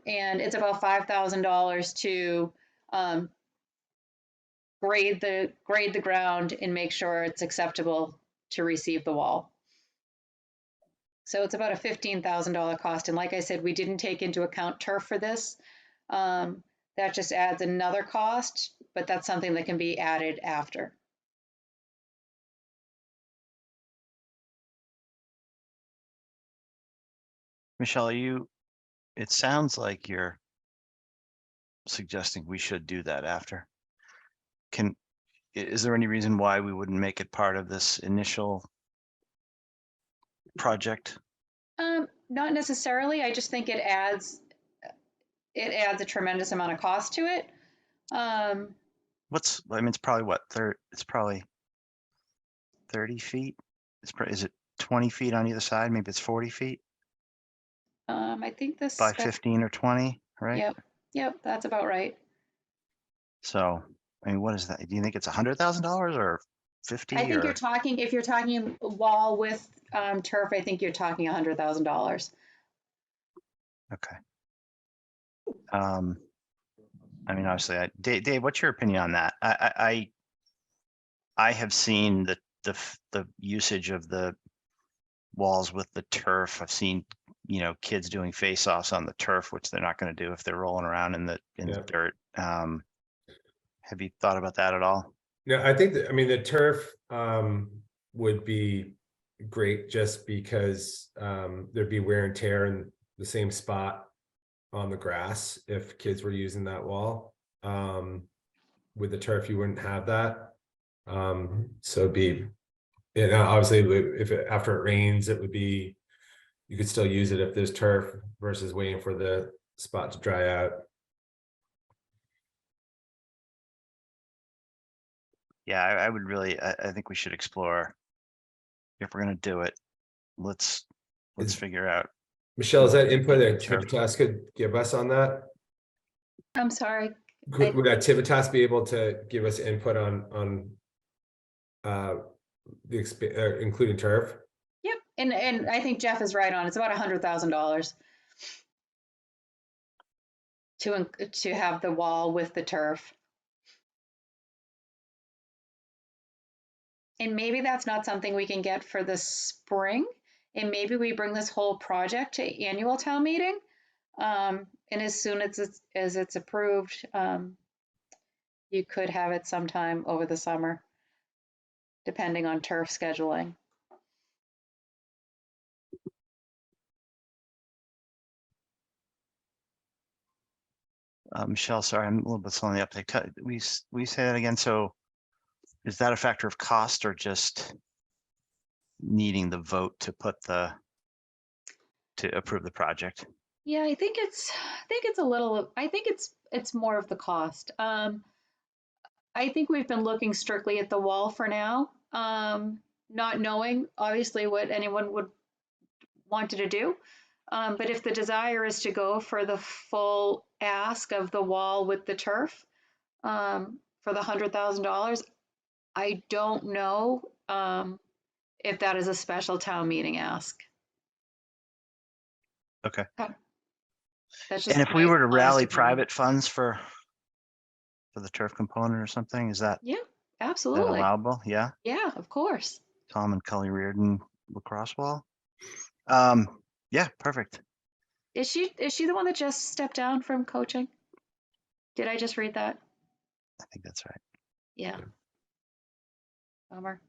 And it's about $5,000 to grade the ground and make sure it's acceptable to receive the wall. So it's about a $15,000 cost. And like I said, we didn't take into account turf for this. That just adds another cost, but that's something that can be added after. Michelle, it sounds like you're suggesting we should do that after. Is there any reason why we wouldn't make it part of this initial project? Not necessarily. I just think it adds a tremendous amount of cost to it. I mean, it's probably what, it's probably 30 feet. Is it 20 feet on either side? Maybe it's 40 feet I think this by 15 or 20, right? Yep, that's about right. So, I mean, what is that? Do you think it's $100,000 or 50? I think or? if you're talking wall with turf, I think you're talking $100,000. Okay. I mean, obviously, Dave, what's your opinion on that? I have seen the usage of the walls with the turf. I've seen, kids doing face-offs on the turf, which they're not going to do if they're rolling around in the dirt. Have you thought about that at all? No, I think that, I mean, the turf would be great just because there'd be wear and tear in the same spot on the grass if kids were using that wall. With the turf, you wouldn't have that. So it'd be, you know, obviously if after it rains, it would be, you could still use it if there's turf versus waiting for the spot to dry out. Yeah, I would really, I think we should explore. If we're gonna do it, let's figure out. Michelle, is that input that Sure. Activitas could give us on that? I'm sorry. Would Activitas be able to give us input on including turf? Yep, and I think Jeff is right on. It's about $100,000 to have the wall with the turf. And maybe that's not something we can get for the spring. And maybe we bring this whole project to annual town meeting. And as soon as it's approved, you could have it sometime over the summer, depending on turf scheduling. Michelle, sorry, I'm a little bit slow on the uptake. We say that again. So is that a factor of cost or just needing the vote to approve the project? Yeah, I think it's a little, I think it's more of the cost. I think we've been looking strictly at the wall for now, not knowing obviously what anyone would wanted to do. But if the desire is to go for the full ask of the wall with the turf, for the $100,000, I don't know if that is a special town meeting ask. Okay. That's just And if we my were to honest rally opinion. private funds for the turf component or something, is that Yeah, that absolutely. allowable? Yeah. Yeah, of course. Tom and Cully Reardon lacrosse wall. Yeah, perfect. Is she the one that just stepped down from coaching? Did I just read that? I think that's right. Yeah. Bummer.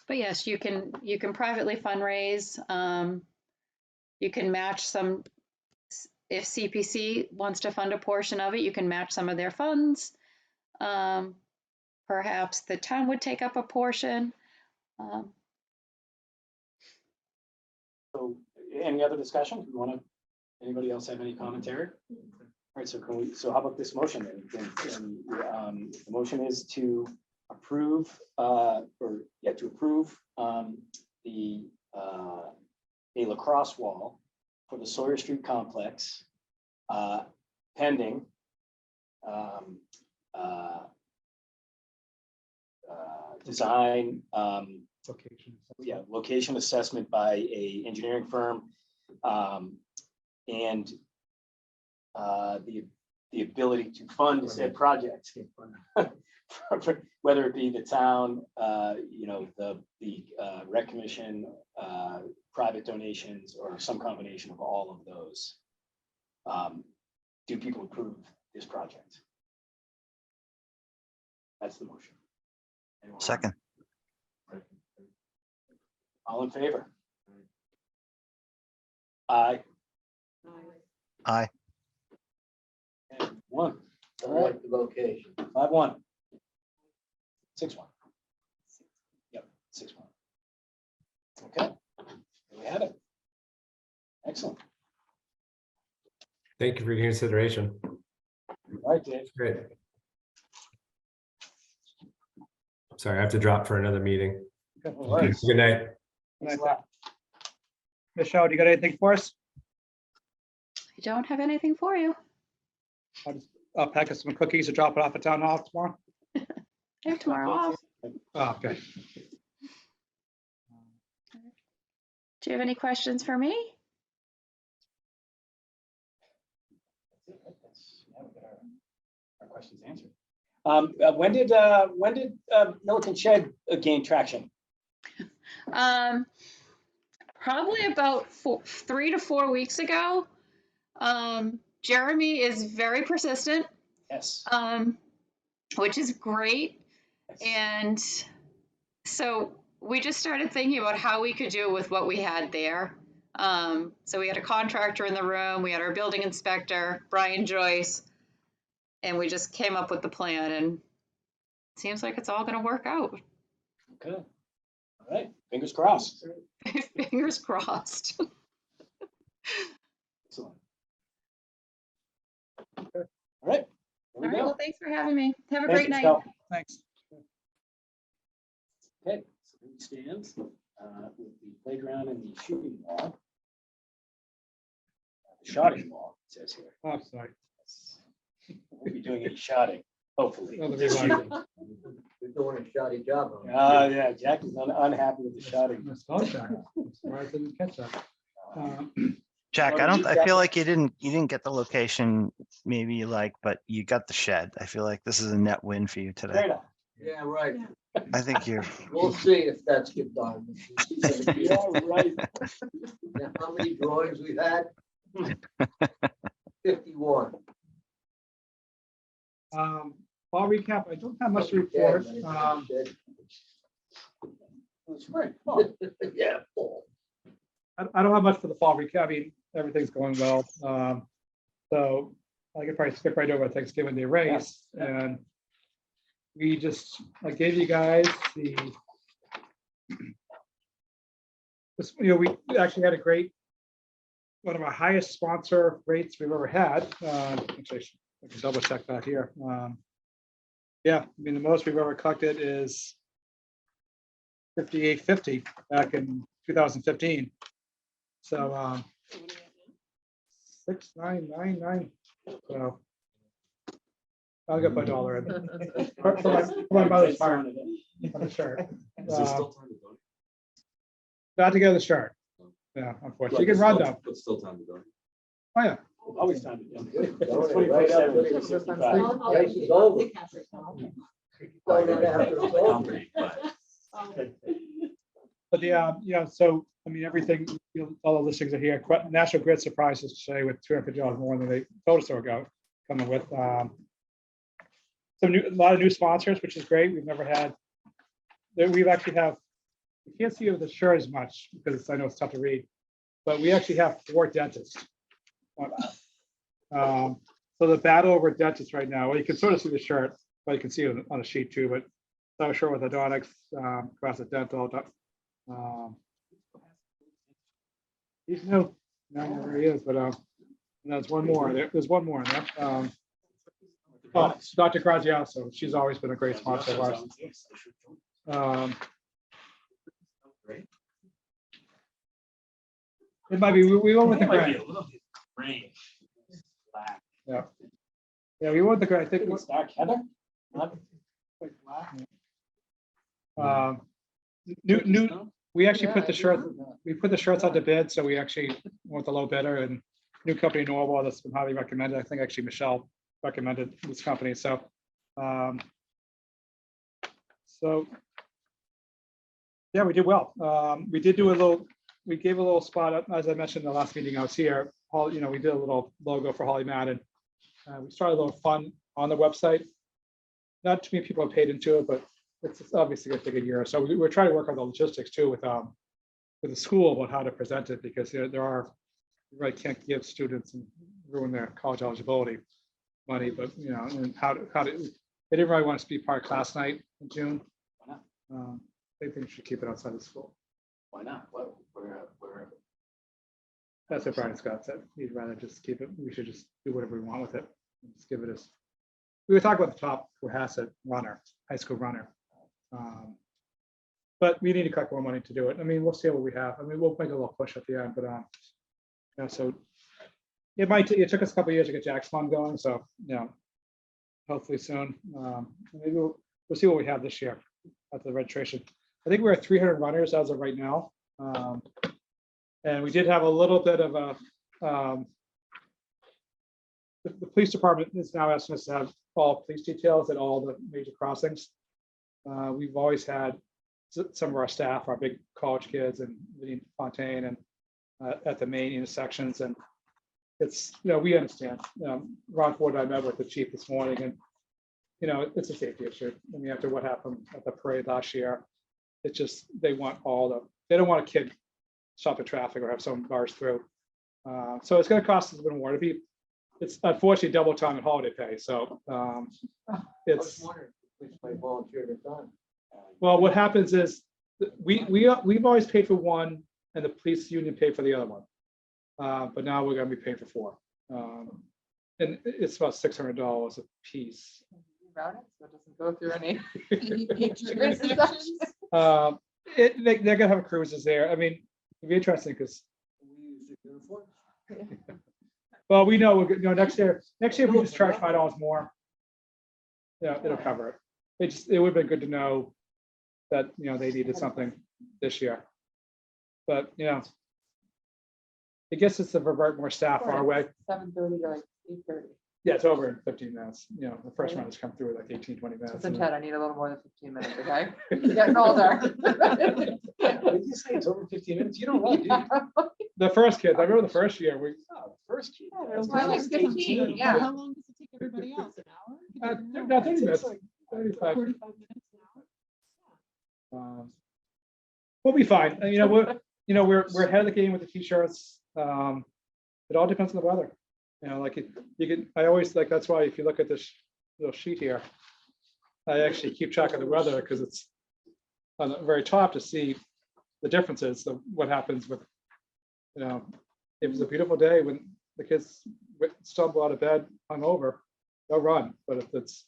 But yes, you can privately fundraise. You can match some, if CPC wants to fund a portion of it, you can match some of their funds. Perhaps the town would take up a portion. So any other discussion? Anybody else have any commentary? All right, so how about this motion then? The motion is to approve, a lacrosse wall for the Sawyer Street complex, pending design, location assessment by a engineering firm, and the ability to fund said project, whether it be the town, the rec commission, private donations, or some combination of all of those. Do people approve this project? That's the motion. Anyone? Second. All in favor? Aye. Aye. And one. I All right, like the location. 5-1. 6-1. Yep, 6-1. Okay, there we have it. Excellent. Thank you for your consideration. All right, Dave. Great. Sorry, I have to drop for another meeting. All right. Good night. Thanks a lot. Michelle, do you got anything for us? I don't have anything for you. I'll pack us some cookies to drop it off at town hall tomorrow. I have tomorrow off. Oh, okay. Do you have any questions for me? Now we got our questions answered. When did Milliken Shed gain traction? Probably about 3 to 4 weeks ago. Jeremy is very persistent, Yes. which is great. Yes. And so we just started thinking about how we could do it with what we had there. So we had a contractor in the room, we had our building inspector, Brian Joyce, and we just came up with the plan, and it seems like it's all going to work out. Okay. All right. Fingers crossed. Fingers crossed. Excellent. Okay. All right. There All we right, go. well, thanks for having me. Have a Thanks, great night. Michelle. Thanks. Okay, so here we stand with the playground and the shooting wall. The shotting wall, it says here. Oh, sorry. We'll be doing any shotting, hopefully. Oh, the Just big one. shooting. You're doing a shoddy job on it. Yeah, Jack is unhappy with the shotting. Nice dog shot. I'm surprised I didn't catch that. Jack, Well, you I got feel it. like you didn't get the location maybe you like, but you got the shed. I feel like this is a net win for you Fair today. enough. Yeah, right. I think you're, We'll see if that's get done. Yeah, right. Now, how many drawings we've had? 51. Fall recap, I don't have much to report. That's great. Oh, Yeah. full. I don't have much for the fall recap. I mean, everything's going well. So I could probably skip right over Thanksgiving Day race, and I gave you guys the, we actually had one of our highest sponsor rates we've ever had. Actually, I can double check that here. Yeah, I mean, the most we've ever collected is $58.50 back in 2015. So 6,999. So I'll get my dollar in. For my mother's part, on the shirt. Not to get the shirt. Yeah, unfortunately, you can run though. But still time to go. Oh, yeah. always time to do it. Don't It's worry, right 24/7, after- 365. Race is over. Going in after it's over. Company, but But so, I mean, everything, all the listings are here. National Grid surprised us today with $250 more than they told us they were coming with. A lot of new sponsors, which is great. We've never had, we've actually have, you can't see it with the shirt as much because I know it's tough to read, but we actually have 4 dentists. So the battle over dentists right now, well, you can sort of see the shirt, but you can see it on a sheet too, but so sure with Odonix, Classic Dental. He's new. No, there he is, but there's one more. There's one more in there. Oh, Dr. Graziaso. She's always been a great sponsor of ours. It might be, we went with the gray. Yeah. Yeah, we went with the gray. I think. It's dark heather. Not quite black. New, we actually put the Yeah, shirt, we put the shirts out to bid, so we actually went the low bidder, and new company Norwell that's been highly recommended. I think actually Michelle recommended this company, so. Yeah, we did well. We did do we gave a little spot, as I mentioned in the last meeting I was here. We did a little logo for Holly Madden. We started a little fun on the website. Not too many people have paid into it, but it's obviously going to take a year. So we're trying to work on the logistics too with the school about how to present it, because you really can't give students and ruin their college eligibility money, but and how to, they didn't really want us to be part of class night in June. They think we should keep it outside the school. Why not? What, where? That's what Brian Scott said. He'd rather just keep it. We should just do whatever we want with it. Just give it as, we were talking about the top Cohasset runner, high school runner. But we need to collect more money to do it. I mean, we'll see what we have. I mean, we'll make a little push at the end, but so it took us a couple of years to get Jack's Fund going. So, hopefully soon. Maybe we'll see what we have this year at the registration. I think we're at 300 runners as of right now. And we did have a little bit of a, the police department is now asking us to have all police details at all the major crossings. We've always had some of our staff, our big college kids and Vinnie Fontaine, and at the main intersections. And it's, we understand. Ron Ford and I met with the chief this morning and, it's a safety issue. I mean, after what happened at the parade last year, it's just, they don't want a kid stop in traffic or have someone bars through. So it's gonna cost us a little more it's unfortunately double time and holiday pay, so it's, It's my volunteer to done. well, what happens is we've always paid for one and the police union paid for the other one. But now we're gonna be paying for four. And it's about $600 a piece. About it, so it doesn't go through any. They're gonna have cruises there. I mean, it'd be interesting because, We use the uniforms. well, we know, next year if we just charge $5 more, yeah, it'll cover it. It would have been good to know that, they needed something this year. But, I guess it's to revert more staff our way. 7:30 to like 8:30. Yeah, it's over in 15 minutes. The first round has come through in like 18, 20 minutes. Listen, Ted, I need a little more than 15 minutes, okay? You're getting older. Did you say it's over 15 minutes? You don't run, do you? The first kids, I remember the first year, Oh, the first kid. Yeah, there's one like 15, yeah. How long does it take everybody else? An hour? no, 30 minutes, like 35. 45 minutes an hour? We'll be fine. We're ahead of the game with the t-shirts. It all depends on the weather. I always like, that's why if you look at this little sheet here, I actually keep track of the weather because it's on the very top to see the differences of what happens with, if it's a beautiful day when the kids stumble out of bed hungover, they'll run. But if it's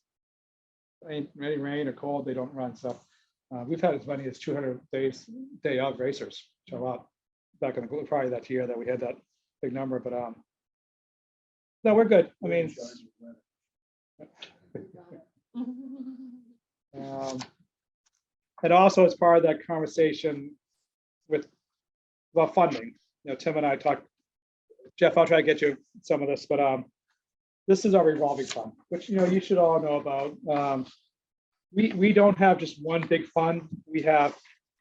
any rain or cold, they don't run. So we've had as many as 200 day of racers show up back in the probably that year that we had that big number. But no, we're good. I mean, and also as part of that conversation about funding, Tim and I talked. Jeff, I'll try to get you some of this, but this is our revolving fund, which you should all know about. We don't have just one big fund. We have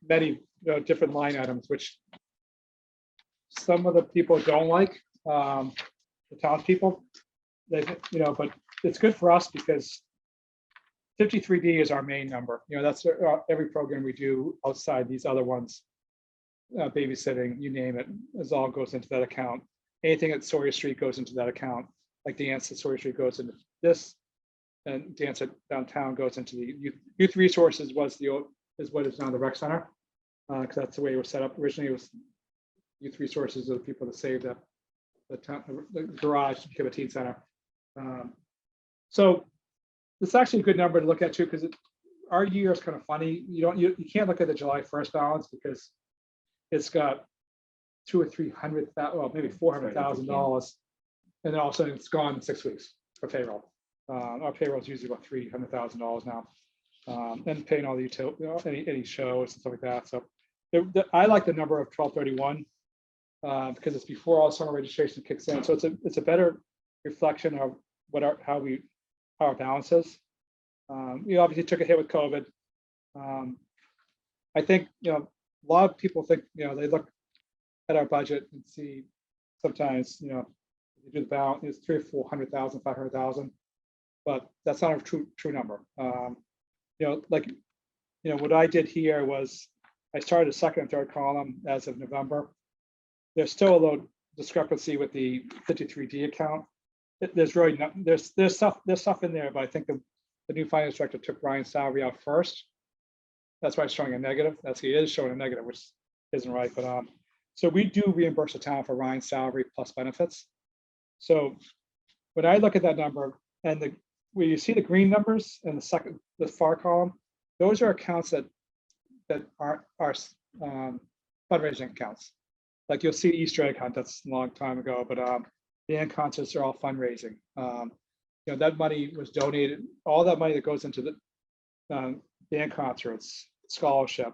many different line items, which some of the people don't like. The townspeople, but it's good for us because 53D is our main number. That's every program we do outside these other ones, babysitting, you name it, all goes into that account. Anything at Sawyer Street goes into that account. Like dance at Sawyer Street goes into this, and dance at downtown goes into the youth resources is what is now the rec center, because that's the way it was set up originally. It was youth resources are the people that saved the garage to become a teen center. So it's actually a good number to look at too, because our year is kind of funny. You can't look at the July 1st balance because it's got $200,000 or $300,000, well, maybe $400,000, and then all of a sudden it's gone in 6 weeks for payroll. Our payroll is usually about $300,000 now, and paying all the any shows and stuff like that. So I like the number of 1231 because it's before all summer registration kicks in. So it's a better reflection of how our balance is. We obviously took a hit with COVID. I think a lot of people think they look at our budget and see sometimes you do the balance, it's 300,000 or 400,000, 500,000, but that's not a true number. What I did here was I started a second and third column as of November. There's still a little discrepancy with the 53D account. There's really not, there's stuff in there, but I think the new finance director took Ryan's salary out first. That's why it's showing a negative. He is showing a negative, which isn't right. But so we do reimburse the town for Ryan's salary plus benefits. So when I look at that number and where you see the green numbers in the far column, those are accounts that are fundraising accounts. Like you'll see Easter egg hunt, that's a long time ago, but band concerts are all fundraising. That money was donated, all that money that goes into the band concerts, scholarship,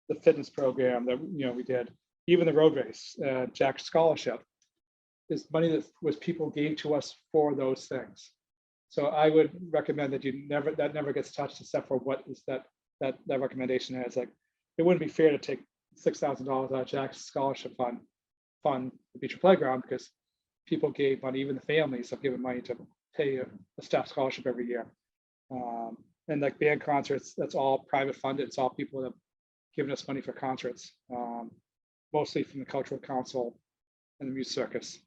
the fitness program that we did, even the road race, Jack's scholarship, is money that was people gave to us for those things. So I would recommend that that never gets touched except for what is that recommendation is. Like it wouldn't be fair to take $6,000 out of Jack's scholarship fund the Beecher Playground because people gave money, even the families have given money to pay a staff scholarship every year. And like band concerts, that's all private funded. It's all people that have given us money for concerts, mostly from the Cultural Council and the Music Circus.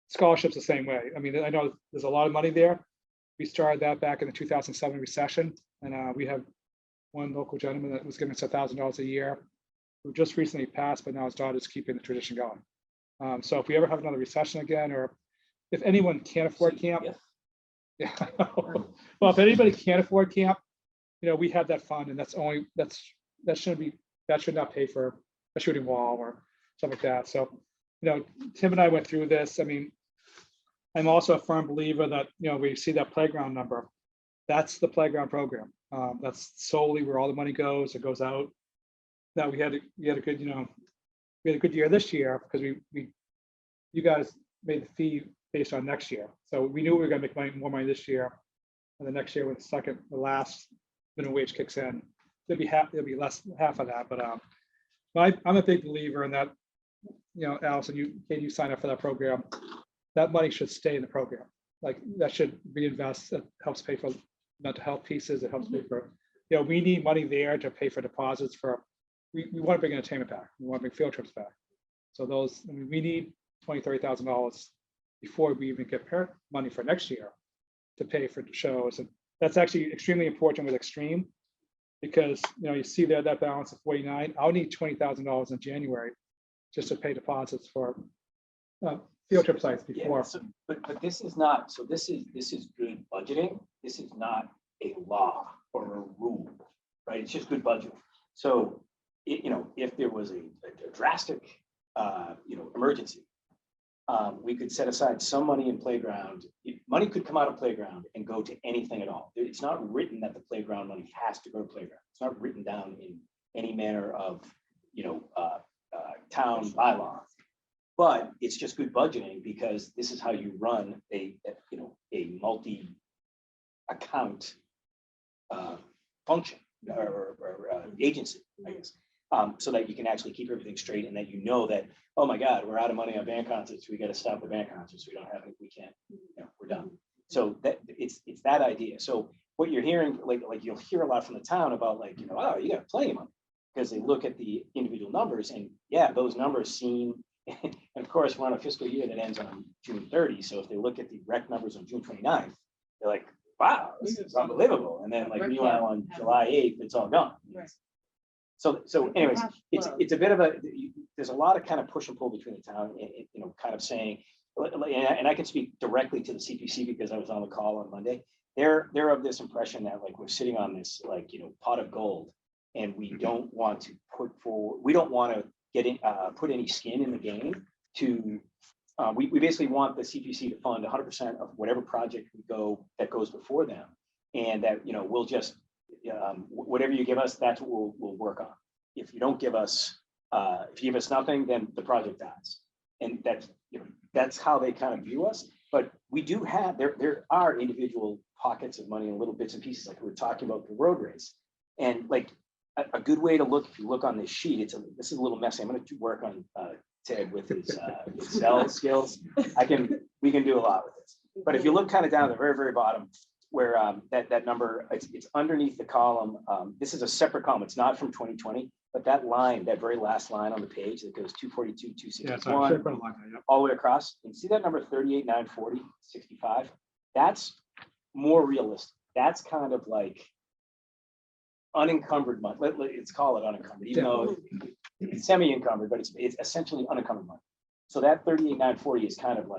Scholarships the same way. I mean, I know there's a lot of money there. We started that back in the 2007 recession, and we have one local gentleman that was giving us $1,000 a year, who just recently passed, but now his daughter's keeping the tradition going. So if we ever have another recession again, or if anyone can't afford camp, yeah. Well, if anybody can't afford camp, we have that fund, and that should not pay for a shooting wall or something like that. So, Tim and I went through this. I mean, I'm also a firm believer that, we see that playground number, that's the playground program. That's solely where all the money goes. It goes out. Now we had a good, we had a good year this year because you guys made the fee based on next year. So we knew we were gonna make more money this year. And the next year when the last minimum wage kicks in, there'll be less, half of that. But I'm a big believer in that, Allison, you sign up for that program. That money should stay in the program. Like that should reinvest. That helps pay for mental health pieces. It helps pay for, we need money there to pay for deposits for, we want to bring entertainment back. We want to bring field trips back. So we need $20,000, $30,000 before we even get money for next year to pay for shows. And that's actually extremely important with Extreme because, you see there that balance of 49, I'll need $20,000 in January just to pay deposits for field trip sites before. Yeah, but this is not, so this is good budgeting. This is not a law or a rule, right? It's just good budgeting. So, if there was a drastic, emergency, we could set aside some money in playground. Money could come out of playground and go to anything at all. It's not written that the playground money has to go to playground. It's not written down in any manner of, town bylaw. But it's just good budgeting because this is how you run a multi-account function or agency, I guess. So that you can actually keep everything straight and that that, oh my God, we're out of money on band concerts. We got to stop the band concerts. We don't have it. We can't, we're done. So that it's that idea. So what you're hearing, like you'll hear a lot from the town about oh, you got plenty of money because they look at the individual numbers and yeah, those numbers seem, and of course, we're on a fiscal year that ends on June 30. So if they look at the rec numbers on June 29th, they're like, wow, this is unbelievable. And then meanwhile on July 8th, it's all gone. Right. So anyways, it's a bit of there's a lot of kind of push and pull between the town and, kind of saying, and I can speak directly to the CPC because I was on the call on Monday. They're of this impression that we're sitting on this pot of gold and we don't want to we don't want to put any skin in the game to, we basically want the CPC to fund 100% of whatever project that goes before them. And that, we'll just, whatever you give us, that's what we'll work on. If you don't give us, if you give us nothing, then the project dies. And that's how they kind of view us. But we do have, there are individual pockets of money and little bits and pieces, like we were talking about the road race. And a good way to look, if you look on this sheet, this is a little messy. I'm going to work on Ted with his Excel skills. We can do a lot with this. But if you look kind of down at the very, very bottom, where that number, it's underneath the column. This is a separate column. It's not from 2020, but that line, that very last line on the page that goes 242, 261, all the way across. And see that number 38, 940, 65? That's more realistic. That's kind of like unencumbered money. Let's call it unencumbered, even though it's semi-encumbered, but it's essentially unencumbered money. So that 38, 940 is kind of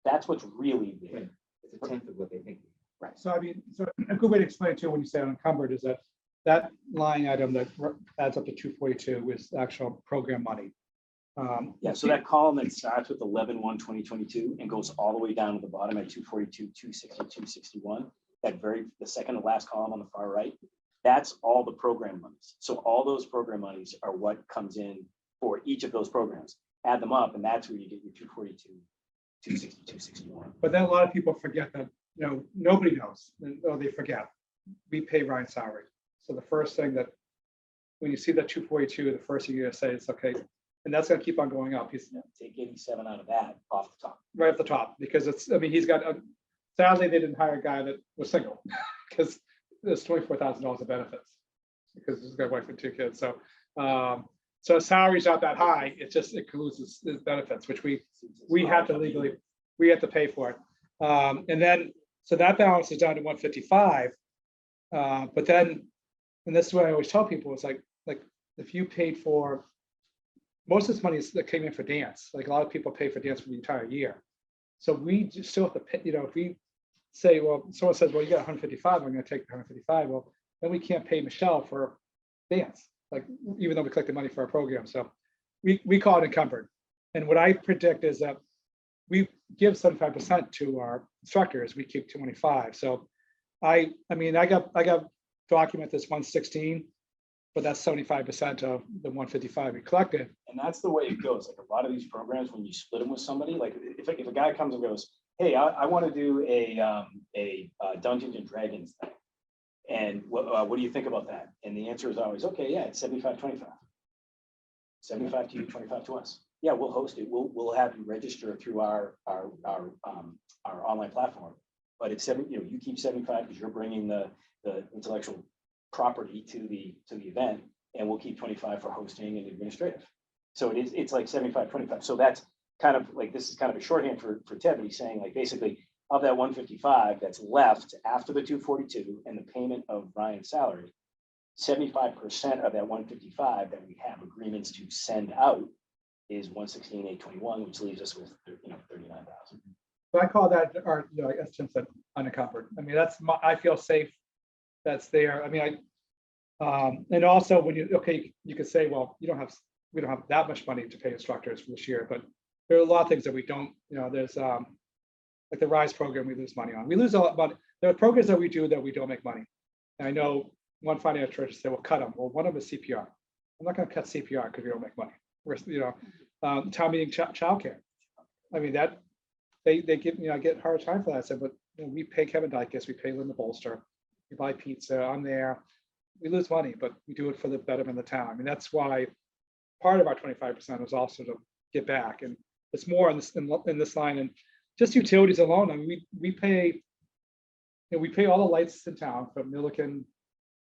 that's what's really there. It's a tenth of what they think. Right. So a good way to explain it too, when you say unencumbered, is that line item that adds up to 242 is actual program money. Yeah, so that column that starts with 11/1/2022 and goes all the way down to the bottom at 242, 260, 261, the second to last column on the far right, that's all the program monies. So all those program monies are what comes in for each of those programs. Add them up, and that's where you get your 242, 260, 261. But then a lot of people forget that, nobody knows, or they forget. We pay Ryan's salary. So the first thing that, when you see that 242, the first thing you're gonna say is, okay, And that's gonna keep on going up. He's Take 87 out of that off the top. right at the top because it's, I mean, he's got, sadly, they didn't hire a guy that was single because there's $24,000 of benefits because he's got a wife and 2 kids. So his salary's not that high. It just, it loses his benefits, which we have to legally, we have to pay for it. And then, so that balance is down to 155. But then, and this is what I always tell people, it's like if you paid for, most of this money is that came in for dance, like a lot of people pay for dance for the entire year. So we just still have to pay, if we say, well, someone says, well, you got 155, I'm gonna take the 155, well, then we can't pay Michelle for dance, like, even though we collect the money for our program. So we call it encumbered. And what I predict is that we give 75% to our instructors, we keep 25. So I mean, I got document this 116, but that's 75% of the 155 we collected. And that's the way it goes. Like a lot of these programs, when you split them with somebody, like if a guy comes and goes, hey, I want to do a Dungeons and Dragons thing. And what do you think about that? And the answer is always, okay, yeah, it's 75-25. 75 to you, 25 to us. Yeah, we'll host it. We'll have you register through our online platform. But it's you keep 75 because you're bringing the intellectual property to the event, and we'll keep 25 for hosting and administrative. So it's like 75-25. So that's kind of like, this is kind of a shorthand for Ted, but he's saying like basically of that 155 that's left after the 242 and the payment of Ryan's salary, 75% of that 155 that we have agreements to send out is 116,821, which leaves us with 39,000. So I call that, or as Tim said, unencumbered. I mean, I feel safe. That's there. I mean, and also when you could say, well, we don't have that much money to pay instructors for this year, but there are a lot of things that we don't, there's like the RISE program, we lose money on. We lose a lot of money. There are programs that we do that we don't make money. And I know one financial church said, well, cut them. Well, one of them is CPR. I'm not going to cut CPR because we don't make money. We're, town meeting childcare. I mean, that they give, I get a hard time for that. I said, but we pay Kevin Dykes, we pay Linda Bolster, we buy pizza, I'm there. We lose money, but we do it for the betterment of the town. I mean, that's why part of our 25% is also to get back. And it's more in this line, and just utilities alone. I mean, we pay, we pay all the lights in town from Milliken.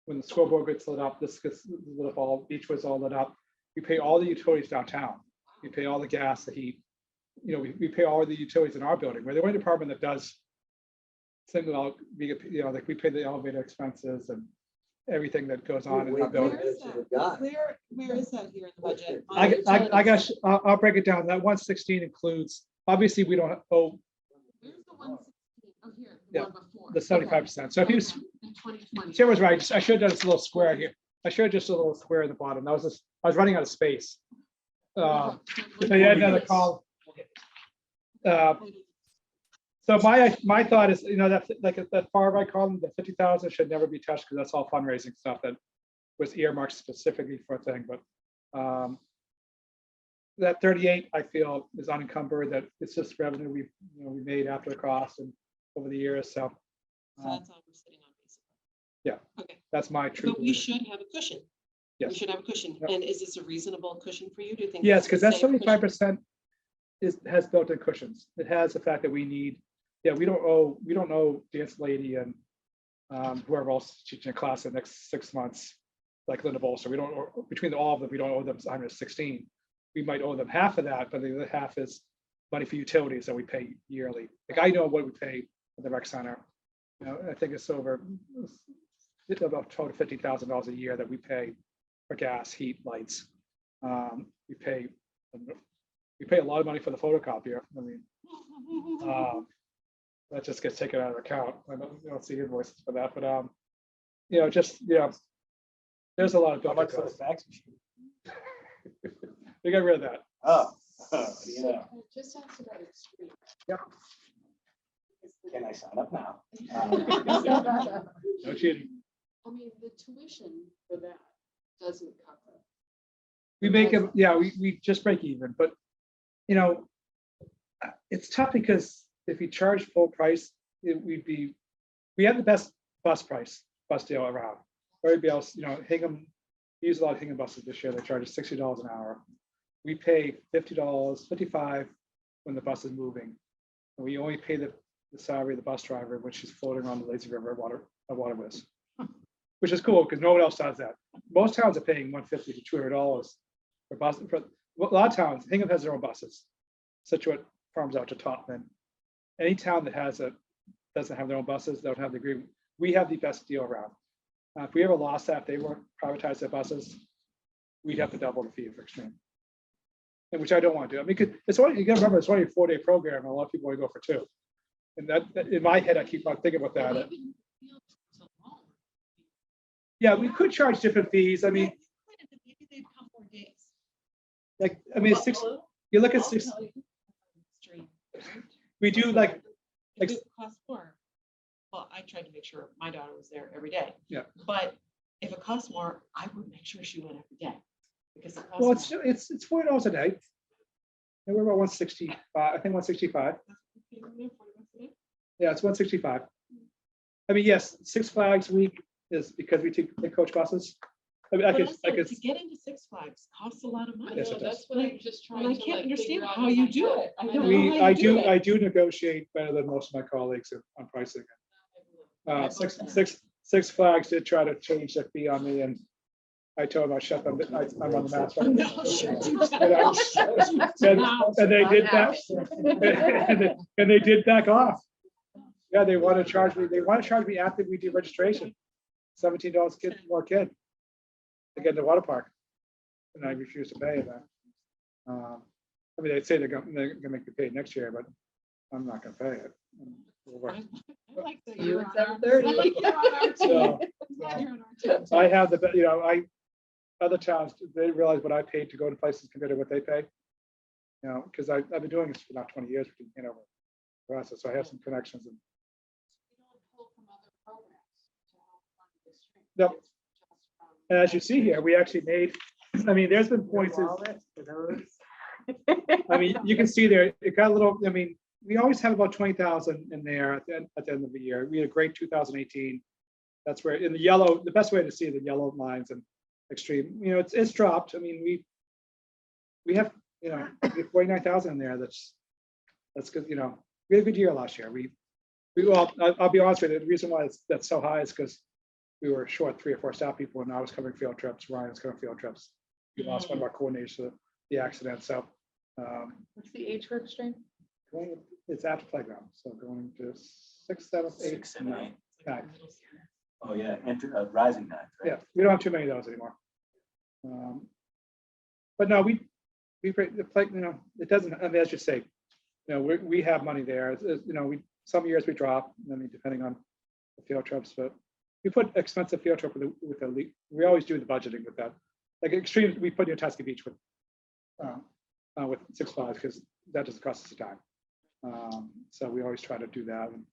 When the scoreboard gets lit up, this gets lit up, all Beechwood's all lit up. We pay all the utilities downtown. We pay all the gas, the heat. We pay all the utilities in our building. We're the only department that does single out, like we pay the elevator expenses and everything that goes on in our building. Where is that here in the budget? I guess I'll break it down. That 116 includes, obviously we don't owe. Where's the 116? Oh, here, Yeah, one before. the 75%. So if you, In 2020. Sarah was right. I should have done this little square here. I should have just a little square in the bottom. That was just, I was running out of space. So you had another call. So my thought is, that like that far right column, the 50,000 should never be touched because that's all fundraising stuff that was earmarked specifically for a thing. But that 38, I feel, is unencumbered. That it's just revenue we made after the cost and over the years. So So that's all we're sitting on basically. Yeah. Okay. That's my true. But we should have a cushion. We Yes. should have a cushion. Yep. And is this a reasonable cushion for you? Do you think? Yes, this because is a that safe cushion? 75% has built-in cushions. It has the fact that we need. Yeah, we don't owe Dance Lady and whoever else is teaching a class in the next 6 months, like Linda Bolster. We don't, between all of them, we don't owe them 116. We might owe them half of that, but the other half is money for utilities that we pay yearly. Like I know what we pay at the rec center. I think it's over about $50,000 a year that we pay for gas, heat, lights. We pay a lot of money for the photocopier. I mean, that just gets taken out of account. I don't see invoices for that, but there's a lot of How much for the costs. fax machine? We got rid of that. Oh, Just ask about Extreme. Yep. Can I sign up now? No cheating. I mean, the tuition for that doesn't cover. We make it, we just break even, but it's tough because if you charge full price, we have the best bus deal around. Everybody else, Hingham, we use a lot of Hingham buses this year. They charge us $60 an hour. we pay $50, 55 when the bus is moving. And we only pay the salary of the bus driver when she's floating around the lazy river at Waterways. Which is cool because no one else does that. Most towns are paying $150 to $200 for bus. For a lot of towns, Hingham has their own buses. Situate farms out to Topman. Any town that doesn't have their own buses, don't have the agreement. We have the best deal around. If we ever lost that, if they weren't privatized their buses, we'd have to double the fee for Extreme. And which I don't want to do. I mean, 'cause it's only, you gotta remember, it's only a 4-day program, and a lot of people only go for 2. And that in my head, I keep on thinking about that. Yeah, we could charge different fees. I mean, Maybe they'd come 4 days. like, I mean, you look at 6, we do like, If it costs more, well, I tried to make sure my daughter was there every day. Yeah. But if it costs more, I would make sure she went every day. Because it well, costs more. it's $40 a day. And we're about 165, I think 165. Yeah, it's 165. I mean, yes, Six Flags week is because we take coach buses. I mean, But also, to get into Six Flags costs a lot of money. Yes, it does. That's what I'm just trying And to. I can't like, understand figure out how in you my do head. it. I know don't know. how I you do I do negotiate better than most of my colleagues on pricing. Six Flags did try to change the fee on me, and I told them I shut them, I'm on the master. And they did that, and they did back off. Yeah, they want to charge me after we do registration. $17 more kid to get in the water park. And I refuse to pay that. I mean, they'd say they're gonna make me pay next year, but I'm not gonna pay it. I like that You you're at on our- 7:30. I like you're on our So, team. Glad you're on our team. I have other towns, they realize what I paid to go to places compared to what they pay. You know, because I've been doing this for now 20 years, you know, process, so I have some connections. And Yep. And as you see here, we actually made, I mean, there's been points, I mean, you can see there, it got a little, I mean, we always have about 20,000 in there at the end of the year. We had a great 2018. That's where in the yellow, the best way to see the yellow lines and Extreme, you know, it's dropped. I mean, we have, you know, we have 49,000 in there. That's good. You know, we had a good year last year. Well, I'll be honest with you, the reason why that's so high is because we were short 3 or 4 staff people, and I was covering field trips. Ryan's covering field trips. We lost one of our coordinators to the accident. So What's the age for Extreme? it's after playground. So going to 6, 7, 8, 6 and 9. 9. Oh, yeah, rising nine. Right? Yeah, we don't have too many of those anymore. But no, we the play, you know, it doesn't, I mean, as you say, you know, we have money there. You know, some years we drop, I mean, depending on the field trips, but we put expensive field trip with the league. We always do the budgeting with that. Like Extreme, we put in Tusky Beach with Six Flags because that doesn't cost us a dime. So we always try to do that and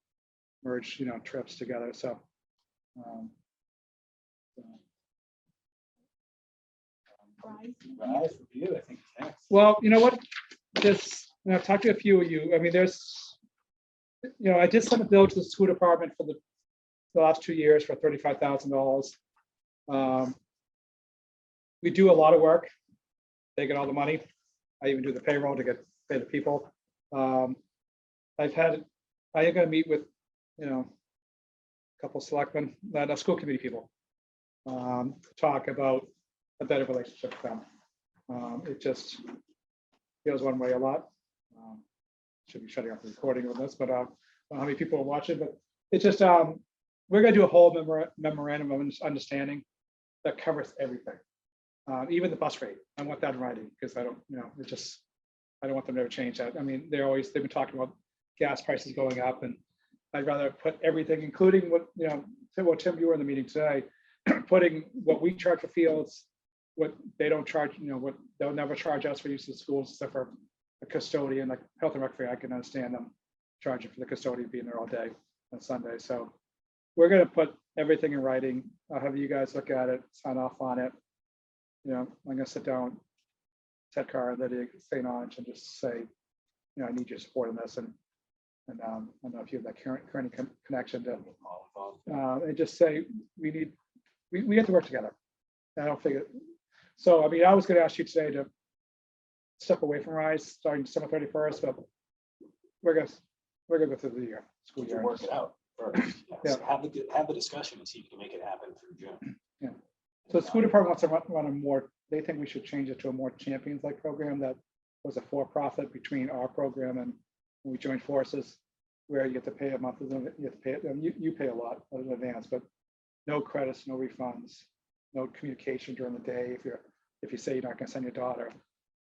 merge, you know, trips together. So. Rise review, I think it's next. Well, you know what? I've talked to a few of you. I mean, you know, I did send a bill to the school department for the last 2 years for $35,000. We do a lot of work. They get all the money. I even do the payroll to pay the people. I am going to meet with, you know, a couple of selectmen, school committee people, talk about a better relationship with them. It just feels one way a lot. Should be shutting off the recording of this, but I don't know how many people are watching, but it's just, we're gonna do a whole memorandum of understanding that covers everything. Even the bus rate. I want that in writing because I don't, you know, I don't want them to ever change that. I mean, they've been talking about gas prices going up, and I'd rather put everything, including what, you know, what Tim, you were in the meeting today, putting what we charge for fields, what they don't charge, you know, what they'll never charge us for use of the schools, except for a custodian, like Health and Rec, I can understand them charging for the custodian being there all day on Sunday. So we're going to put everything in writing. I'll have you guys look at it, sign off on it. You know, I'm going to sit down, Ted Carr, Lydia St. Ange, and just say, you know, I need your support in this. And I don't know if you have that current connection to, and just say, we have to work together. I don't figure. So, I mean, I was going to ask you today to step away from Rise starting December 31st, but we're gonna go through the year, school We year. can work it out first. Yeah. Have the discussion and see if you can make it happen through June. Yeah. So the school department wants to run a more, they think we should change it to a more champions-like program that was a for-profit between our program and when we joined forces, where you get to pay a month, you have to pay, you pay a lot in advance, but no credits, no refunds, no communication during the day. If you say you're not gonna send your daughter,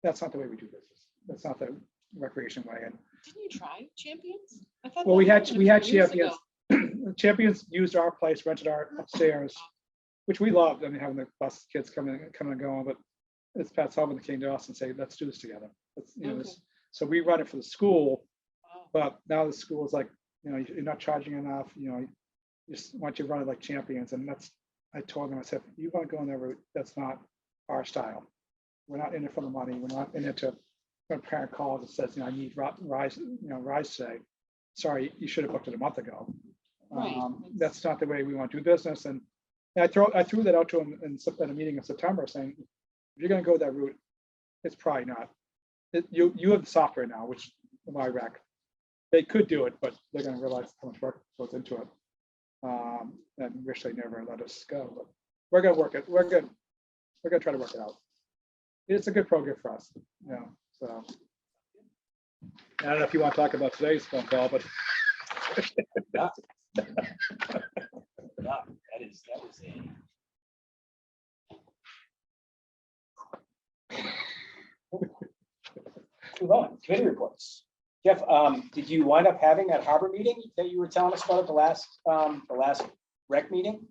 that's not the way we do business. That's not the recreation way. And Didn't you try Champions? I thought well, that we had happened a few years champions. ago. Champions used our place, rented our upstairs, which we loved. I mean, having the bus kids come and go on, but it's Pat Sullivan that came to us and say, let's do this together. Let's, you know, Okay. so we run it for the school, Wow. but now the school is like, you know, you're not charging enough, you know, you just want you to run it like Champions. And that's, I told them, I said, you want to go in that route, that's not our style. We're not in it for the money. We're not in it to, when a parent calls and says, you know, I need Rise, you know, Rise today. Sorry, you should have booked it a month ago. Right. That's not the way we want to do business. And I threw that out to them in a meeting in September saying, if you're going to go that route, it's probably not. You have the software now, which my rec, they could do it, but they're going to realize how much work goes into it. And wish they never let us go, but we're going to work it. We're going to try to work it out. It's a good program for us, you know, so. I don't know if you want to talk about today's phone call, but Yeah, that was a. Move on, committee reports. Jeff, did you wind up having that harbor meeting that you were telling us about at the last rec meeting?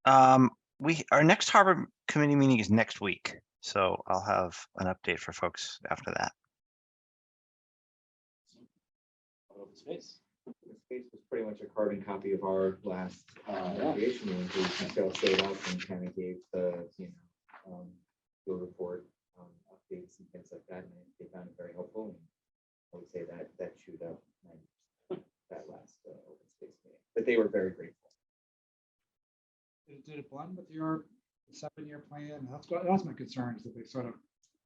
Our next harbor committee meeting is next week, so I'll have an update for folks after that. Open space. The space was pretty much a carbon copy of our last aviation meeting, because Michelle showed up and kind of gave the, the report, updates and things like that, and they found it very helpful. And I would say that chewed up that last open space meeting, but they were very grateful. did it blend with your 7-year plan? That's my concern is that they sort of,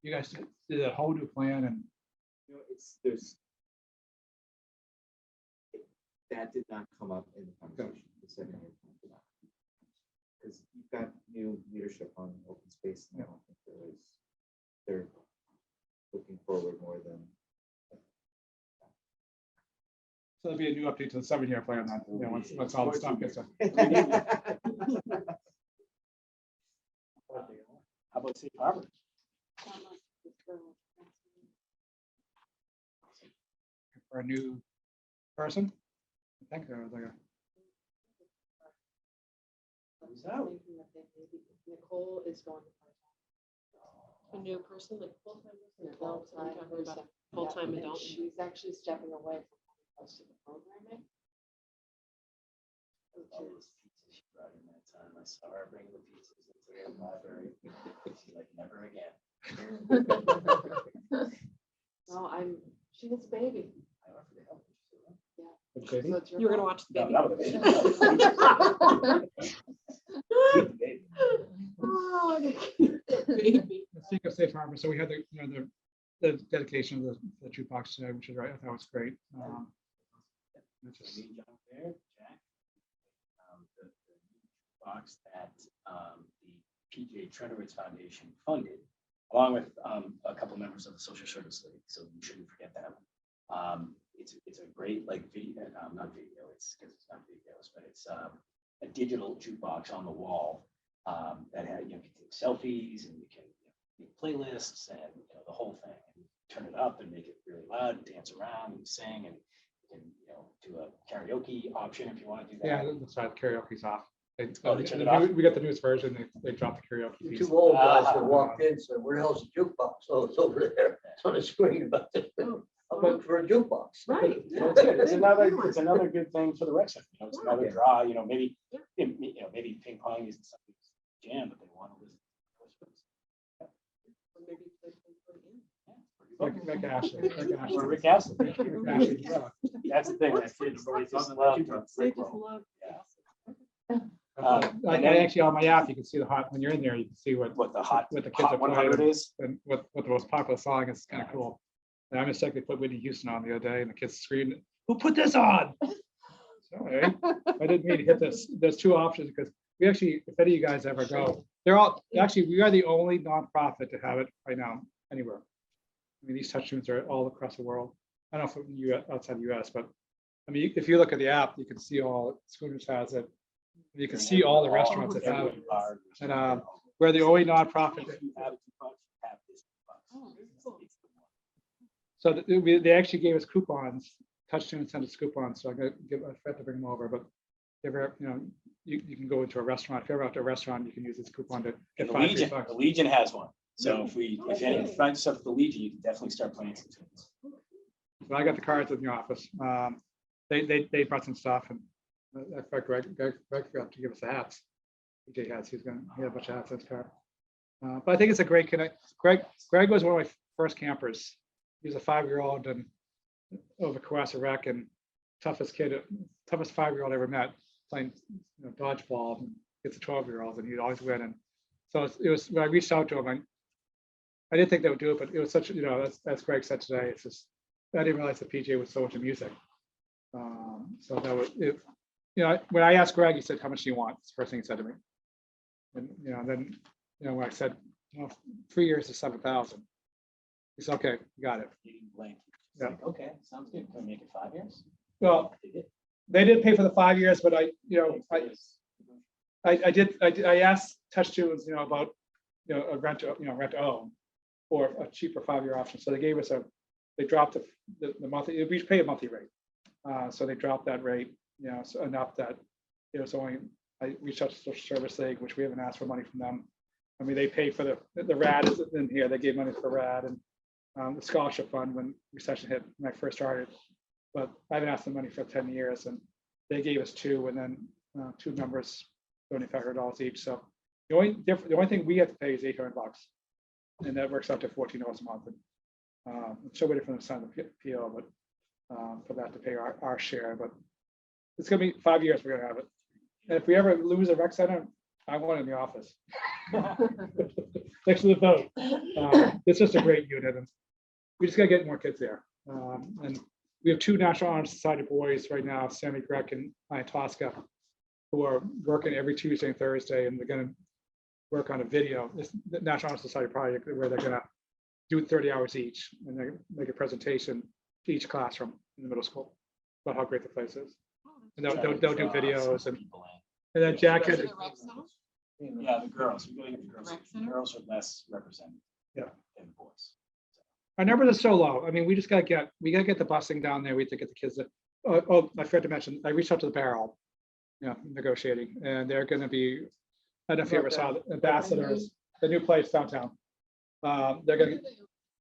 you guys did a whole new plan and. That did not come up in the conversation. The 7-year plan did not. Because you've got new leadership on open space now. I think they're looking forward more than. So there'll be a new update to the 7-year plan then, you know, once all the stuff gets done. How about safe harbor? For a new person, I think, or like Who's out? Nicole is going to. A new person, like full-time. Yeah, adult, are we full-time talking about person. Full-time And adult. she's actually stepping away from most of the programming. All those pizzas she brought in that time. I saw her bring the pizzas into the library. She's like, never again. No, she has a baby. I offered to help her. Okay. So it's your You were gonna fault. watch the No, baby. that was a baby. Oh, Baby. Speaking of safe harbor, so we had the, you know, the dedication of the jukebox today, which is right. I thought was great. It's just- Me, John Fair, Jack. The box that the PJ Trenowitz Foundation funded, along with a couple members of the Social Service League, so we shouldn't forget them. It's a great like video, not video, it's because it's not videos, but it's a digital jukebox on the wall that had, you know, you can take selfies and you can, you know, make playlists and, you know, the whole thing. And turn it up and make it really loud and dance around and sing, and you can, you know, do a karaoke option if you want to do that. Yeah, that's right. Karaoke's off. Oh, they turned it off? We got the newest version. They dropped the karaoke The piece. two old guys that walked in said, where the hell's the jukebox? Oh, it's over there. It's on the screen about it. I'm looking for a jukebox. Right. So it's good. It's another good thing for the rec center. You know, it's another draw, you know, maybe, you know, maybe ping pong isn't something jam, but they want to listen. Maybe play for him. Like Ashley. Or Rick Astley. Rick Astley, yeah. That's the thing. That kids love They just to- love. Yeah. Like and then actually on my app, you can see the hot, when you're in there, you can see what the hot, what the kids hot are 100 playing is. and what the most popular song is. Kind of cool. And I just like they put Whitney Houston on the other day and the kids screamed, "Who put this on?" Sorry, I didn't mean to hit this. There's two options because we actually, if any of you guys ever go, they're all, actually, we are the only nonprofit to have it right now anywhere. I mean, these touch tunes are all across the world. I don't know if you outside the US, but I mean, if you look at the app, you can see all Schooners has it. You can see all the restaurants that have it. And we're the only nonprofit. If you have $2, you have this $2. It's the one. So they actually gave us coupons, Touchstone sent us coupons, so I'm gonna give, I forgot to bring them over, but if ever, you know, you can go into a restaurant, if you're ever out to a restaurant, you can use this coupon to And get the 5 free Legion, bucks. the Legion has one. So if any find stuff at the Legion, you can definitely start playing some tunes. So I got the cards in the office. They brought some stuff and I forgot Greg forgot to give us the hats. DJ hats, he had a bunch of hats in his car. But I think it's a great connect. Greg was one of my first campers. He was a 5-year-old and over Cohasset Rec and toughest 5-year-old I ever met playing, you know, dodgeball and gets a 12-year-old and he'd always win. And so it was when I reached out to him, I didn't think they would do it, but it was such, you know, as Greg said today, it's just, I didn't realize that PJ was so into music. So that was it. You know, when I asked Greg, he said, "How much do you want?" It's the first thing he said to me. And you know, then you know when I said, "Well, 3 years is 7,000," he said, "Okay, got it." You can blank. It's Yeah. like, okay, sounds good. Can we make it 5 years? Well, They did. they didn't pay for the 5 years, but I asked Touch Tunes, you know, about a rent to own or a cheaper 5-year option. So they gave us they dropped the monthly, we pay a monthly rate. So they dropped that rate, you know, so enough that it was only, I reached out to Social Service League, which we haven't asked for money from them. I mean, they pay for the RAD is in here. They gave money for RAD and the scholarship fund when recession hit when I first started. But I haven't asked them money for 10 years and they gave us 2 and then 2 members $2,500 each. So the only thing we have to pay is $800 and that works out to $14 a month. And I'm still waiting for them to sign the PO, but for that to pay our share, but it's gonna be 5 years, we're gonna have it. And if we ever lose a rec center, I want it in the office. Next to the boat. It's just a great unit and we just gotta get more kids there. And we have 2 National Honor Society boys right now, Sammy Grek and Ian Tosca, who are working every Tuesday and Thursday, and they're gonna work on a video, this National Honor Society project where they're gonna do 30 hours each and they make a presentation to each classroom in the middle school about how great the place is. And they'll do videos and then Jack had, Yeah, the girls. We gotta get the girls. Rec The center? girls are less represented. Yeah. Than the boys. our numbers are so low. I mean, we gotta get the busing down there. We have to get the kids. I forgot to mention, I reached out to the Barrel, negotiating, and they're gonna be, I don't know if you ever saw the Ambassadors, the new place downtown. They're gonna,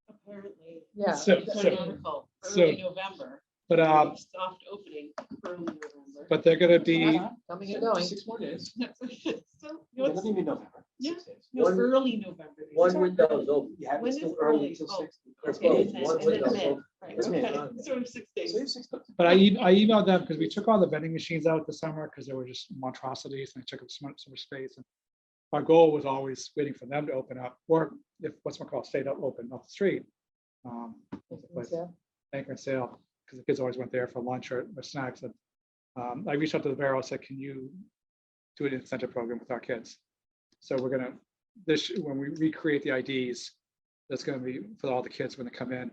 Apparently. Yeah. So- It's so- an article, so- early November. but Soft opening, early November. they're gonna be, Coming and going. 6 more days. So, Yeah, no, nothing even November. Yeah. 6 days. no, One- early November. One window's open. You have When it still is early early? until Oh. 6. That's Okay, both. and then- One and then window's mid. open. Right, Yes, okay, ma'am. so 6 days. So you have 6 days. but I emailed them because we took all the vending machines out this summer because they were just monstrosities and they took up so much space. And our goal was always waiting for them to open up, or if stayed up open off the street. What's the place? Anchor and Sale, because the kids always went there for lunch or snacks. And I reached out to the Barrel, said, "Can you do an incentive program with our kids?" So we're gonna when we recreate the IDs, that's gonna be for all the kids when they come in.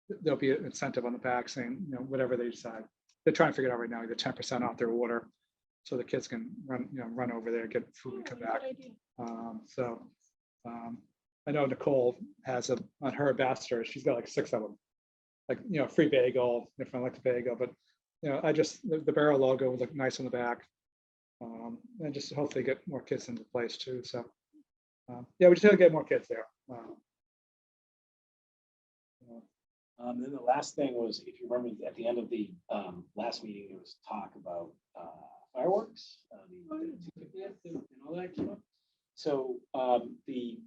There'll be an incentive on the back saying, whatever they decide. They're trying to figure it out right now, either 10% off their order, so the kids can run over there, get food and come Oh, back. good idea. I know Nicole has on her ambassador, she's got like 6 of them. Like, free bagel, if I like the bagel, but, the Barrel logo would look nice on the back. And just hopefully get more kids into place too, so. Yeah, we just gotta get more kids there. Then the last thing was, if you remember, at the end of the last meeting, there was talk about fireworks. The 250th and all that came up. So the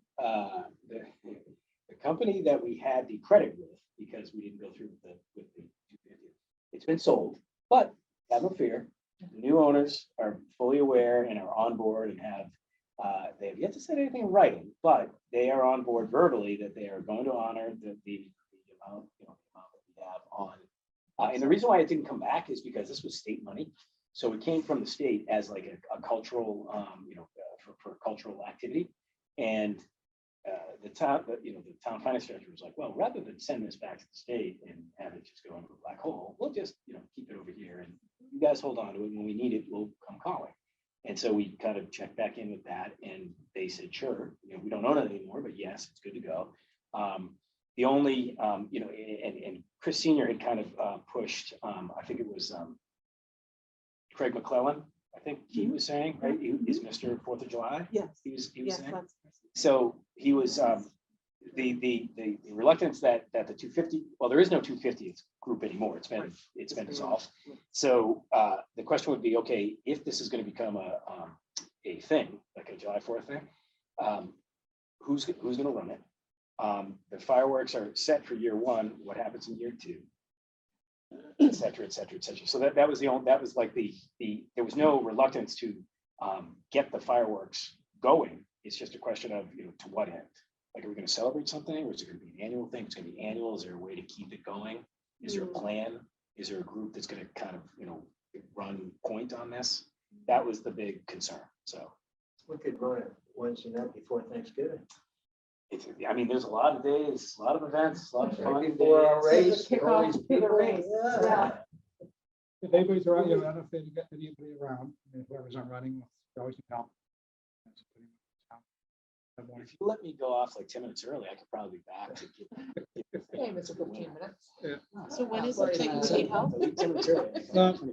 company that we had the credit with, because we didn't go through with the 250th, it's been sold. But have no fear, The new owners are fully aware and are on board and they have yet to say anything in writing, but they are on board verbally that they are going to honor the amount, amount that we have on. And the reason why it didn't come back is because this was state money. So it came from the state as like a cultural, for cultural activity. And the town finance director was like, well, rather than send this back to the state and have it just go into a black hole, we'll just, keep it over here and you guys hold on to it. When we need it, we'll come calling. And so we kind of checked back in with that and they said, sure, we don't own it anymore, but yes, it's good to go. The only, and Chris Senior had kind of pushed, I think it was Craig McClellan, I think he was saying, right? He is Mr. 4th of July. Yes. He was Yes, saying. that's. So he was, the reluctance that the 250, well, there is no 250th group anymore. It's been dissolved. So the question would be, okay, if this is going to become a thing, like a July 4th thing, who's going to run it? The fireworks are set for year one. What happens in year two? Et cetera, et cetera, et cetera. So that was like there was no reluctance to get the fireworks going. It's just a question of, to what end? Like, are we going to celebrate something, or is it going to be an annual thing? It's going to be annual. Is there a way to keep it going? Is there a plan? Is there a group that's going to kind of, run point on this? That was the big concern. So We could run it Wednesday night before Thanksgiving. there's a lot of days, a lot of events, a lot of fun. Before our days. race. Kick all off these to the people, race. yeah. If anybody's around, I don't know if they get anybody around, whoever's not running, always need help. If you let me go off like 10 minutes early, I could probably be back to give. Same as 15 minutes. So when is it taking state health? 10 minutes early.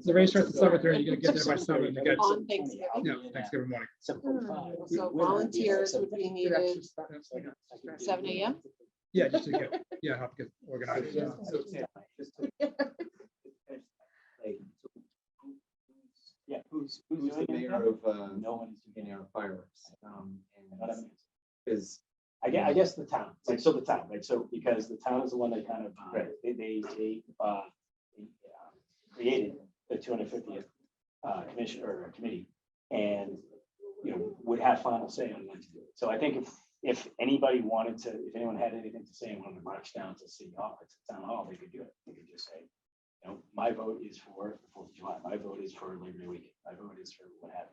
The race starts at 7:30, you gotta get there by 7 to get, On Thanksgiving? yeah, Thanksgiving morning. 7:45. So volunteers would be needed 7 a.m.? Yeah, just to get, help get organized. Yeah, who's Who's the doing it mayor again? of, No one is doing it. fireworks? What I mean Is, I guess the town, so the town, right? So because the town is the one that kind of, Right. they created the 250th commission or committee and, would have final say on when to do it. So I think if anybody wanted to, if anyone had anything to say and wanted to march down to City Hall, to Town Hall, they could do it. They could just say, my vote is for the 4th of July. My vote is for Labor Day weekend. My vote is for what have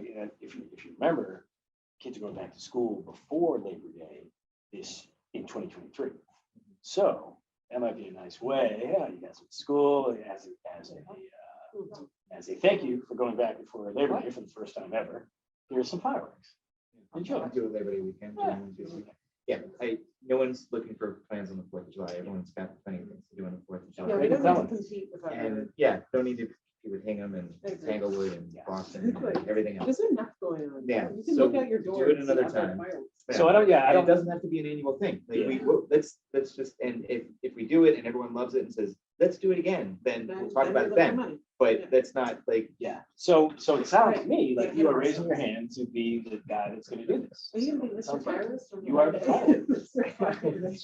you. And if you remember, kids are going back to school before Labor Day in 2023. So that might be a nice way. Yeah, you guys went to school as a thank you for going back before Labor Day for the first time ever. Here's some fireworks. Enjoy. do a Labor Day weekend. Yeah. Yeah, no one's looking for plans on the 4th of July. Everyone's got plenty of things to do on the 4th of Yeah, July. we don't Tell need to them. compete with our. And don't need to compete with Hingham and Exactly. Tanglewood and Yeah. Boston and everything else. There's enough going on. Yeah, You can so look out your do door. it and see another outdoor time. fireworks. So I And don't. it doesn't have to be an annual thing. Like let's just, and if we do it and everyone loves it and says, let's do it again, then we'll talk about it they then. look at But Yeah. that's not like, Yeah. So it sounds to me like Yeah, you are yeah. raising your hand to be the guy that's going to do this. Are you gonna be Sounds Mr. good. Fireworks? You are the fireworks.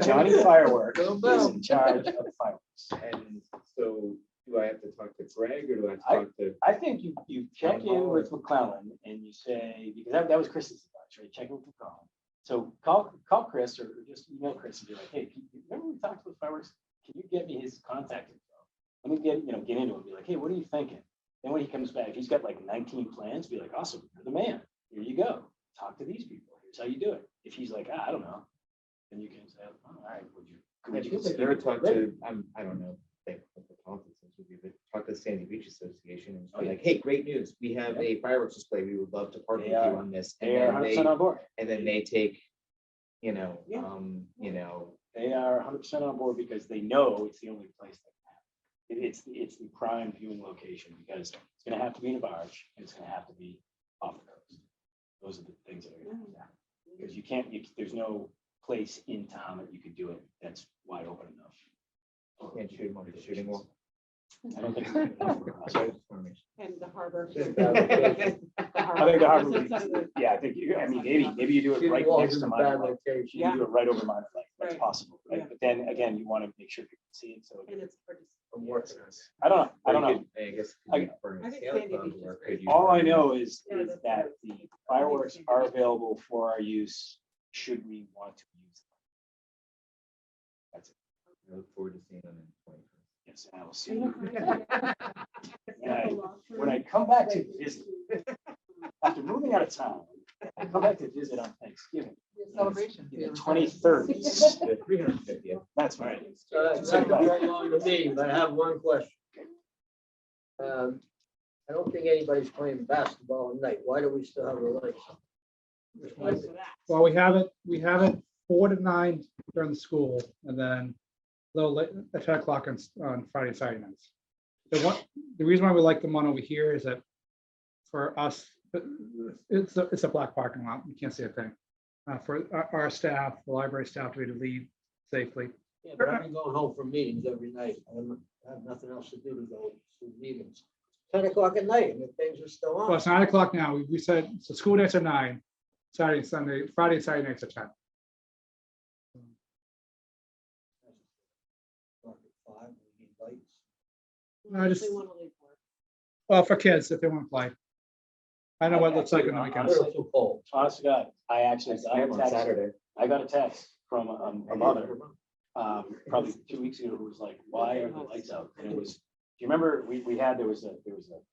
Johnny Firework Boom, is boom. in charge of the fireworks. and so do I have to talk to Greg or do I have to talk to? I think you check in with McClellan and you say, because that was Chris's advice, right? Check in with McClellan. So call Chris or just email Chris and be like, hey, remember we talked about fireworks? Can you get me his contact info? Let me get into it and be like, hey, what are you thinking? Then when he comes back, if he's got like 19 plans, be like, awesome, you're the man. Here you go. Talk to these people. Here's how you do it. If he's like, I don't know, then you can say, oh, all right, could I you feel like consider I would talk Labor to, I don't know, like what the politics would be, but talk to the Sandy Beach Association and Oh, be yeah. like, hey, great news. We have a fireworks display. We would love to partner with They you are- on this. They are 100% on board. And then they take, Yeah. They are 100% on board because they know it's the only place that can happen. It's the prime viewing location because it's going to have to be in a barge and it's going to have to be off the coast. Those are the things that are going to happen. Because there's no place in town that you could do it that's wide open enough. can't shoot them on the shooting wall. I don't think. it's enough for us, right? And the harbor. I think the harbor, would be- yeah, I think, maybe you do it right next to my flag. You do it right over my flag. That's Right. possible, right? Yeah. But then again, you want to make sure people can see it. So And it's hard to. I'm working on it. I don't know. I don't know. I guess. I- for I think Santa Sandy Claus needs work, to- could you All I partner- know is Yeah, that's that right. the fireworks are available for our use, should we want to use them. That's it. I look forward to seeing them in 2020. Yes, I will see. When I come back to visit, after moving out of town, I come back to visit on Thanksgiving. Celebration. In the 2030s. The 350th. That's right. It's not very long to me, but I have one question. I don't think anybody's playing basketball at night. Why do we still have the lights? Well, we have it 4 to 9 during the school, and then a little late at 10 o'clock on Friday and Saturday nights. The reason why we like the one over here is that for us, it's a black parking lot. You can't see a thing. For our staff, the library staff to be able to leave safely. Yeah, but I've been going home from meetings every night. I have nothing else to do to go to meetings. 10 o'clock at night and the things are still Well, on. it's 9 o'clock now. We said, so school nights are 9, Saturday, and Sunday, Friday and Saturday nights are 10. Dark at 5, we need lights. I just- They wanna leave work. Well, for kids, if they want to play. I know what it looks like on the A weekends. little too cold. Honest to God, I actually got a On text. Saturday. I got a text from a mother, probably 2 weeks ago, who was like, why are the lights out? And it was, do you remember, there was a,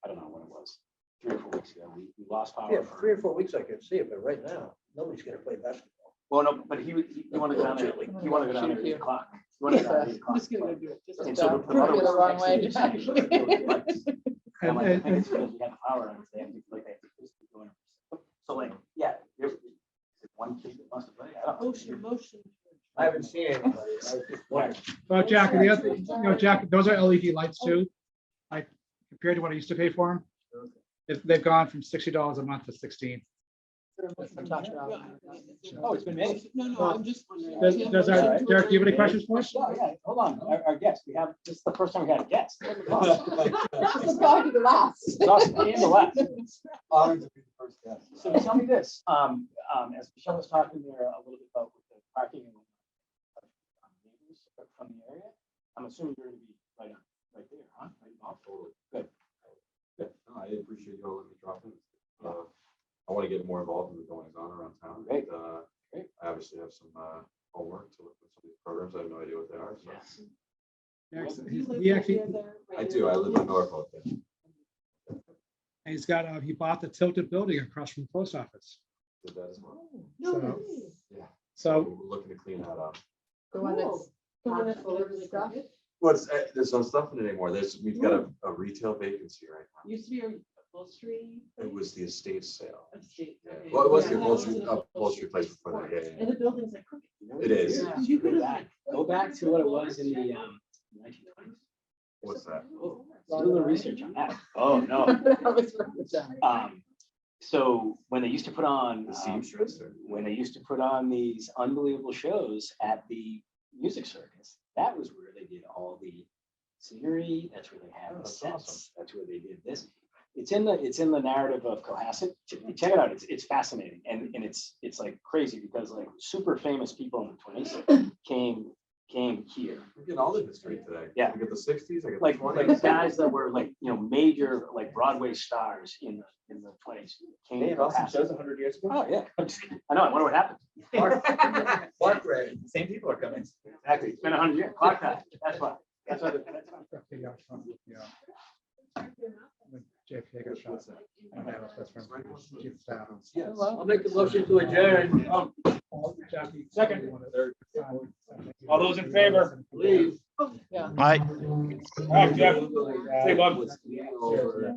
I don't know when it was, 3 or 4 weeks ago, we lost power. Yeah, for- 3 or 4 weeks I can see it, but right now, nobody's gonna play basketball. Well, no, but he wanted to go down there, he wanted to go down there at 8 o'clock. He wanted to go down there at 8 I'm o'clock. just gonna go do it. Just And to- so the mother You're the was wrong way, texting me saying, "Look, there was lights." And I'm like, I think it's because we had the power on today. I think like they just keep going. So like, yeah, there's one kid that must have played. I don't know. Motion. I haven't seen anybody. I was just wondering. Well, Jack, the other, Jack, those are LED lights too. I compared to what I used to pay for them. They've gone from $60 a month to 16. Oh, it's been made. No, I'm just wondering. Does Derek, do you have any questions for us? Oh, yeah, hold on, our guest, this is the first time we had a guest. This is probably the last. It's awesome, and the last. Honored to be the first guest. So tell me this, as Michelle was talking there a little bit about with the parking and neighbors from the area, I'm assuming you're gonna be right there, huh? Right off? Good. Yeah, no, I appreciate you all letting me drop in. I want to get more involved in the goings on around town. Great. Great. I obviously have some homework to look at some of these programs. I have no idea what they are. So Yes. He actually, I do. I live in Norfolk. Yeah. he's got, he bought the tilted building across from the post office. Did that as well. So, Yeah. so We're looking to clean that up. The one that's packed full of stuff. Well, there's no stuff in it anymore. We've got a retail vacancy right now. Used to be a upholstery. It was the estate sale. Estate, Yeah. okay. Well, it was the Yeah, that was an upholstery place before that. Yeah, yeah, And the building's like crooked. It is. You could Go have. back, go back to what it was in the 1920s. What's that? Do a little research on that. Oh, no. That was really done. So when they used to put on, The seamstress or? when they used to put on these unbelievable shows at the music circus, that was where they did all the scenery. That's where they had the That's sets. awesome. That's where they did this. It's in the narrative of Cohasset. Check it out. It's fascinating. And it's like crazy because like super famous people in the 20s came here. We're getting all the history today. Yeah. I get the 60s. I get the Like 20s. guys that were like, major like Broadway stars in the 20s. Came to Cohasset. 100 years ago. Oh, yeah. I'm just kidding. I know. I wonder what happened. Mark read. Same people are coming. Exactly. It's been 100 years. Clock that. That's why. That's why. JFK got shot. And that was best friend, chief of staff. Yes. I'll make a motion to adjourn. Jackie, Second. All those in favor? Please. Yeah. Aye. All right, Jeff. Say, Bob. Over